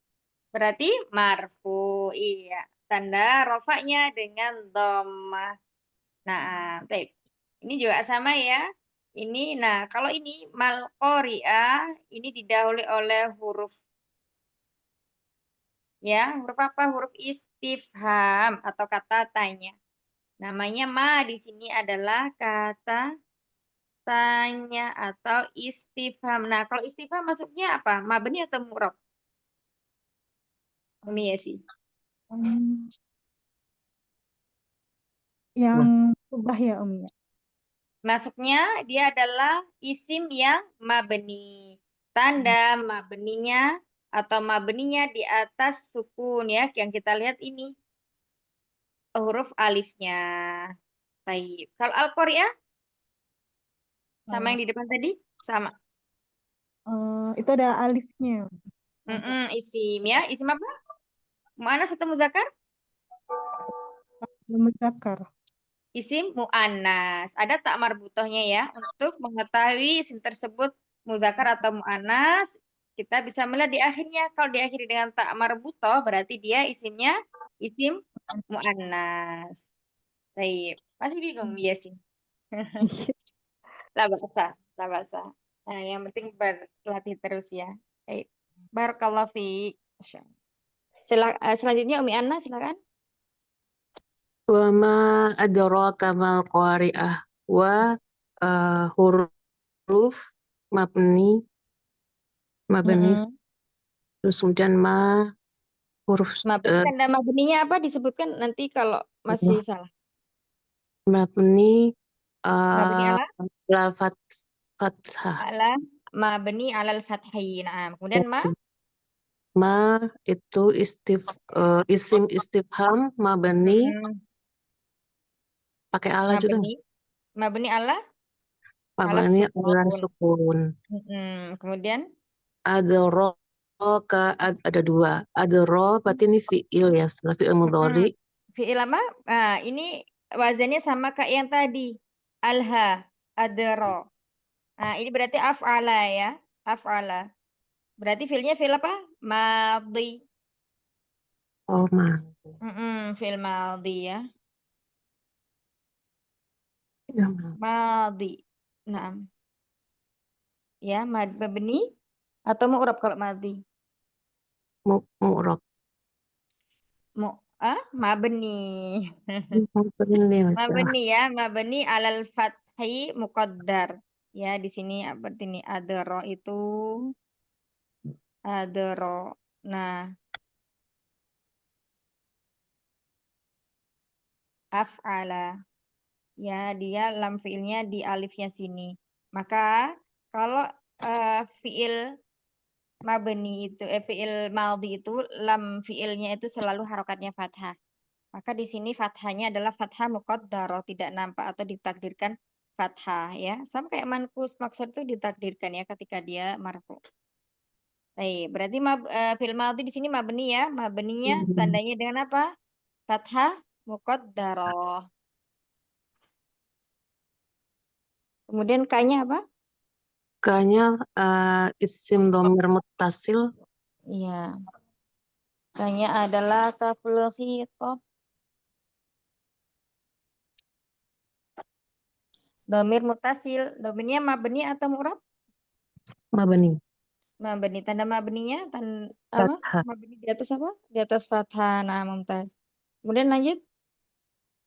Berarti marfu, iya. Tanda rofaknya dengan dhammah. Nah, baik. Ini juga sama ya. Ini, nah kalau ini mal qari'ah ini didahului oleh huruf ya, huruf apa? Huruf istifham atau kata tanya. Namanya ma di sini adalah kata tanya atau istifham. Nah, kalau istifham masuknya apa? Mabni atau mu'rab? Umi ya sih. Hmm, yang ubah ya Umi ya. Masuknya dia adalah isim yang mabni. Tanda mabninya atau mabninya di atas sukun ya, yang kita lihat ini huruf alifnya. Baik. Kalau Al-Qari'ah sama yang di depan tadi? Sama. Itu ada alifnya. Isim ya. Isim apa? Mu'annas atau muzakkar? Muzakkar. Isim mu'annas. Ada tak marbutohnya ya. Untuk mengetahui isim tersebut muzakkar atau mu'annas, kita bisa melihat di akhirnya. Kalau diakhiri dengan tak marbutoh, berarti dia isimnya isim mu'annas. Baik. Masih bingung? Iya sih. Lah bahasa. Lah bahasa. Nah, yang penting berlatih terus ya. Baik. Barakallahu fiik. Masya Allah. Selanjutnya Umi Anna silakan. Wa ma adraka mal qari'ah wa huruf mabni Mm-mm. terus kemudian ma huruf Mabni tanda mabninya apa disebutkan nanti kalau masih salah. mabni Mabni ala ala fathah. ala mabni alal fathi. Nah, kemudian Ma itu isim istifham mabni mm-mm. pakai ala juga nggak? Mabni ala Mabni ala sukun. sukun. Kemudian Adro ada dua. Adro berarti ini fiil ya, setelah fiil mudhari. fi'il apa? Nah, ini wazannya sama kayak yang tadi. Alha, adro. Nah, ini berarti af'ala ya. Af'ala. Berarti fi'ilnya fi'il apa? Madhi. Oh ma. Fi'il madhi ya. Ya, Madhi. Nah, ya mabni atau mu'rab kalau madhi? mu'rab. Mabni. Mabni ya, mabni alal fathi muqaddar. Ya, di sini berarti ini adro itu adro. Nah, af'ala. Ya, dia lam fiilnya di alifnya sini. Maka kalau fiil mabni itu fiil madhi itu lam fiilnya itu selalu harokatnya fathah. Maka di sini fathahnya adalah fathah muqaddarah, tidak nampak atau ditakdirkan fathah ya. Sama kayak manqus maksud itu ditakdirkan ya ketika dia marfu. Baik, berarti fi'il madhi di sini mabni ya. Mabninya tandanya dengan apa? Fathah muqaddarah. Kemudian K-nya apa? K-nya isim dhamir muttasil. Iya. K-nya adalah kaful khitab. Dhamir muttasil. Dhamirnya mabni atau mu'rab? Mabni. Mabni. Tanda mabninya apa? Fathah. Mabni di atas apa? Di atas fathah. Nah, mumtaz. Kemudian lanjut.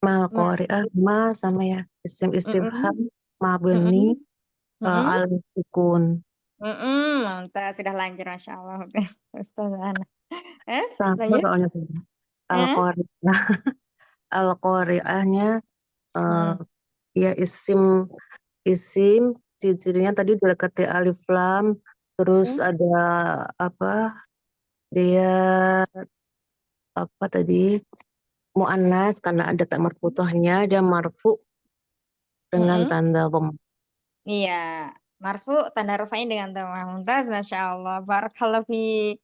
Mal qari'ah ma sama ya. Isim istifham mabni al sukun. Mantap, sudah lancar, Masya Allah. Ustaz Ana. Sama Lanjut. soalnya al-qari'ah. Al-qari'ahnya ya isim ciri-cirinya tadi dekati alif lam, terus ada apa? Dia apa tadi? Mu'annas karena ada tak marfutohnya, dia marfu dengan tanda dhamma. Iya, marfu tanda rafa'nya dengan dhamma. Mumtaz, Masya Allah. Barakallahu fiik.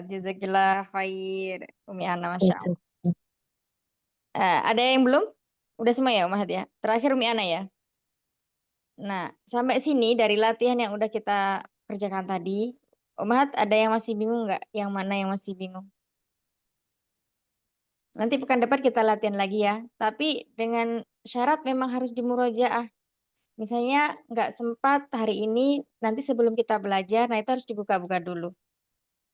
Jazakillah khair. Umi Ana, Masya Allah. Ada yang belum? Udah semua ya, Umahat ya? Terakhir Umi Ana ya? Nah, sampai sini dari latihan yang udah kita kerjakan tadi, Umahat ada yang masih bingung nggak? Yang mana yang masih bingung? Nanti pekan depan kita latihan lagi ya. Tapi dengan syarat memang harus dimurojaah. Misalnya nggak sempat hari ini, nanti sebelum kita belajar, nah itu harus dibuka-buka dulu.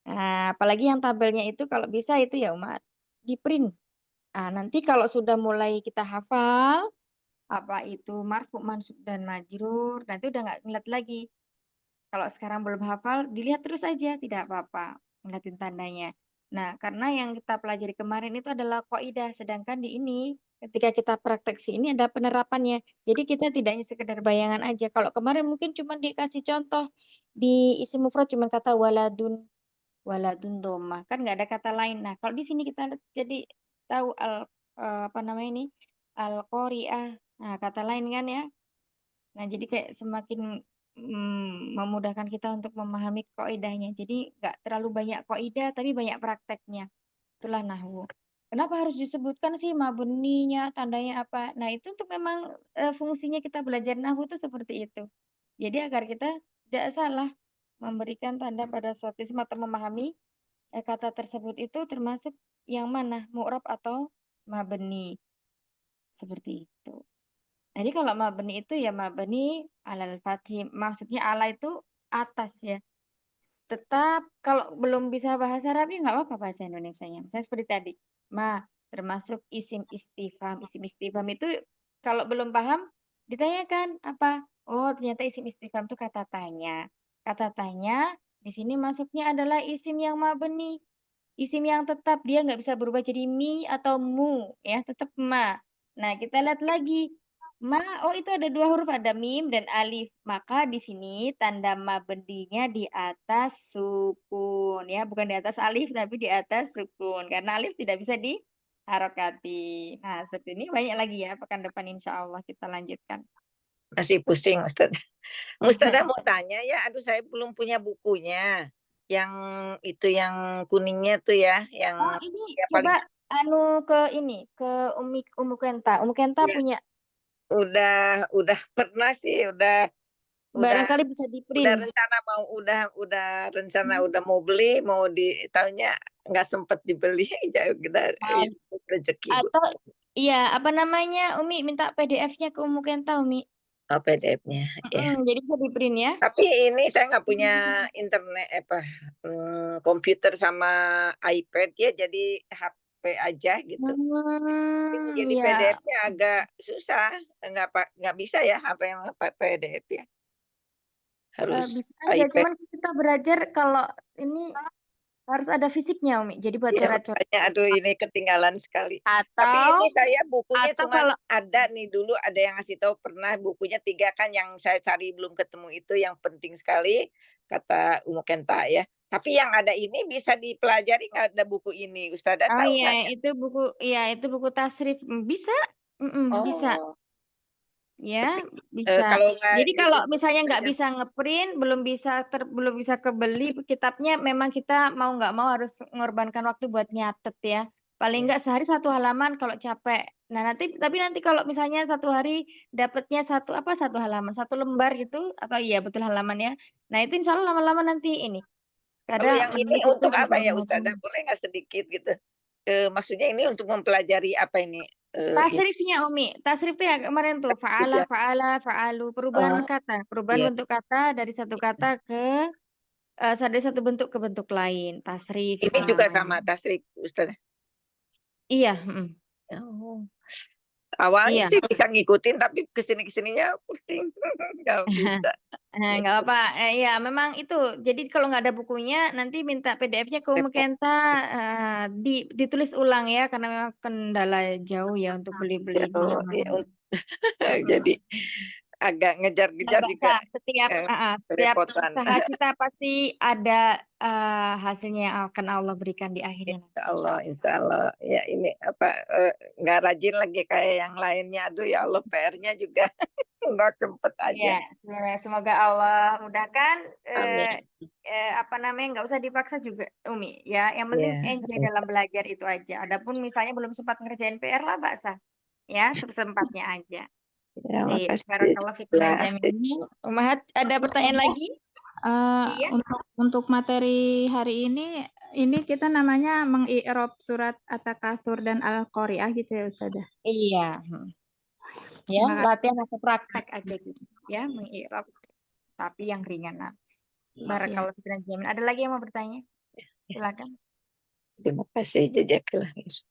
Nah, apalagi yang tabelnya itu kalau bisa itu ya Umat, di-print. Nah, nanti kalau sudah mulai kita hafal, apa itu marfu, mansub, dan majrur, nanti udah nggak ngeliat lagi. Kalau sekarang belum hafal, dilihat terus aja, tidak apa-apa, ngeliatin tandanya. Nah, karena yang kita pelajari kemarin itu adalah kaidah, sedangkan di ini, ketika kita praktek ini ada penerapannya. Jadi kita tidak hanya sekedar bayangan aja. Kalau kemarin mungkin cuma dikasih contoh, di isim mufrad cuma kata waladun, waladun domah, kan nggak ada kata lain. Nah, kalau di sini kita jadi tahu apa namanya ini, al-qari'ah. Nah, kata lain kan ya. Nah, jadi kayak semakin memudahkan kita untuk memahami kaidahnya. Jadi nggak terlalu banyak kaidah, tapi banyak prakteknya. Itulah nahwu. Kenapa harus disebutkan sih mabninya, tandanya apa? Nah, itu untuk memang fungsinya kita belajar nahwu itu seperti itu. Jadi agar kita tidak salah memberikan tanda pada suatu isim atau memahami kata tersebut itu termasuk yang mana, mu'rab atau mabni. Seperti itu. Jadi kalau mabni itu ya mabni alal fathih. Maksudnya ala itu atas ya. Tetap kalau belum bisa bahasa Arab ya nggak apa-apa bahasa Indonesianya. Misalnya seperti tadi. Termasuk isim istifham. Isim istifham itu kalau belum paham ditanyakan apa? Oh, ternyata isim istifham itu kata tanya. Kata tanya di sini masuknya adalah isim yang mabni. Isim yang tetap, dia nggak bisa berubah jadi mi atau mu ya, tetap ma. Nah, kita lihat lagi. Oh itu ada dua huruf, ada mim dan alif. Maka di sini tanda mabninya di atas sukun ya, bukan di atas alif tapi di atas sukun karena alif tidak bisa diharokati. Nah, seperti ini banyak lagi ya, pekan depan insya Allah kita lanjutkan. Masih pusing Ustaz. Ustazah mau tanya ya, aduh saya belum punya bukunya. Yang itu yang kuningnya tuh ya, yang Oh ini ya coba paling ke Umi Kenta. Umi Kenta ya, punya, udah pernah sih, udah barangkali bisa di print. rencana mau rencana udah mau beli, mau taunya nggak sempet dibeli. Ya udah rezeki Bu. Atau iya apa namanya Umi minta PDF-nya ke Umi Kenta Umi. Oh, PDF-nya ya. Jadi bisa di print ya. Tapi ini saya nggak punya internet komputer sama iPad ya, jadi HP aja gitu. Jadi Iya. PDF-nya agak susah, nggak bisa ya apa yang PDF ya. Harus Bisa aja, iPad. cuman kita belajar kalau ini harus ada fisiknya Umi. Jadi buat Iya, coret-coret. makanya aduh ini ketinggalan sekali. Tapi Atau ini saya bukunya atau cuma kalau ada nih, dulu ada yang ngasih tahu pernah bukunya 3 kan, yang saya cari belum ketemu itu yang penting sekali kata Umu Kenta ya. Tapi yang ada ini bisa dipelajari nggak, ada buku ini Ustazah oh tahu iya nggak ya? itu buku tasrif. Bisa. Bisa. Oh, Ya, tapi bisa. kalau nggak Jadi kalau itu misalnya nggak belajar bisa ngeprint, belum bisa kebeli kitabnya, memang kita mau nggak mau harus mengorbankan waktu buat nyatet ya. Paling ya. nggak sehari 1 halaman kalau capek. Nah tapi nanti kalau misalnya 1 hari dapatnya satu halaman, 1 lembar gitu, atau iya betul halamannya. Nah itu insya Allah lama-lama nanti ini. Kalau yang Kadang ini di situ untuk apa juga ya Ustazah? Boleh nggak sedikit gitu? Maksudnya ini untuk mempelajari apa ini? Ini. tasrifnya Umi. Tasrif itu ya kemarin tuh Ya. fa'ala, fa'alu, perubahan Oh, kata, perubahan iya. bentuk kata dari satu kata ke dari satu bentuk ke bentuk lain, tasrif Ini itu juga namanya. sama tasrif Ustazah. Iya, Oh. Awalnya iya. sih bisa ngikutin, tapi kesininya pusing. Nggak bisa. Nggak apa-apa. Iya, memang itu. Jadi kalau nggak ada bukunya, nanti minta PDF-nya ke Umi Repot. Kenta, ditulis ulang ya, karena memang kendala jauh ya untuk beli-belinya. Ya, jadi agak ngejar-ngejar Dan juga setiap kerepotan. usaha kita pasti ada hasilnya yang akan Allah berikan di akhirnya nanti. Insya Allah. Ya ini nggak rajin lagi kayak yang lainnya. Aduh ya Allah, PR-nya juga nggak sempet aja. Ya, semoga Allah mudahkan. Amin. Nggak usah dipaksa juga, Umi. Ya, yang penting Ya, enjoy dalam belajar itu aja. Adapun misalnya belum sempat ngerjain PR lah, Baksa. Ya, sempatnya aja. ya makasih. Barakallah fikum Ya. jami'in. Umahat, ada pertanyaan lagi? Iya. Untuk materi hari ini kita namanya mengi'rab surat At-Takatsur dan Al-Qari'ah gitu ya Ustazah. Iya. Ya, Terima kasih. latihan atau praktek aja gitu ya, mengi'rab tapi yang ringan. Nah, Ya. barakallahu fiikum jami'an. Ada lagi yang mau bertanya? Silakan. Terima kasih jazakallah khair.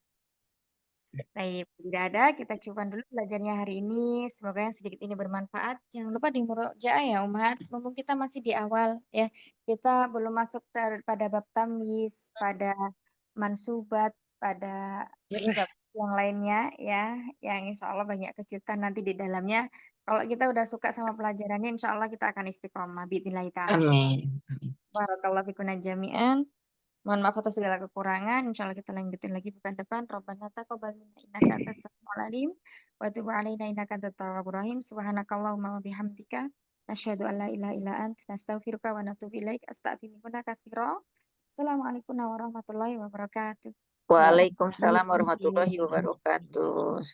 Baik, tidak ada. Kita cukupkan dulu belajarnya hari ini. Semoga yang sedikit ini bermanfaat. Jangan lupa di murojaah ya, Umat. Mumpung kita masih di awal ya. Kita belum masuk pada bab tamyiz, pada mansubat, pada bab yang lainnya ya. Yang insya Allah banyak kejutan nanti di dalamnya. Kalau kita udah suka sama pelajarannya, insya Allah kita akan istiqomah. Bismillah ta'ala. Amin. Barakallahu fikum jami'an. Mohon maaf atas segala kekurangan. Insya Allah kita lanjutin lagi bukan depan. Rabbana taqabbal minna innaka antas samiul alim wa tub alaina innaka antat tawwabur rahim. Subhanakallahumma wa bihamdika nasyhadu an la ilaha illa anta nastaghfiruka wa natubu ilaik. Astaghfiruka katsira. Assalamualaikum warahmatullahi wabarakatuh. Waalaikumsalam warahmatullahi wabarakatuh.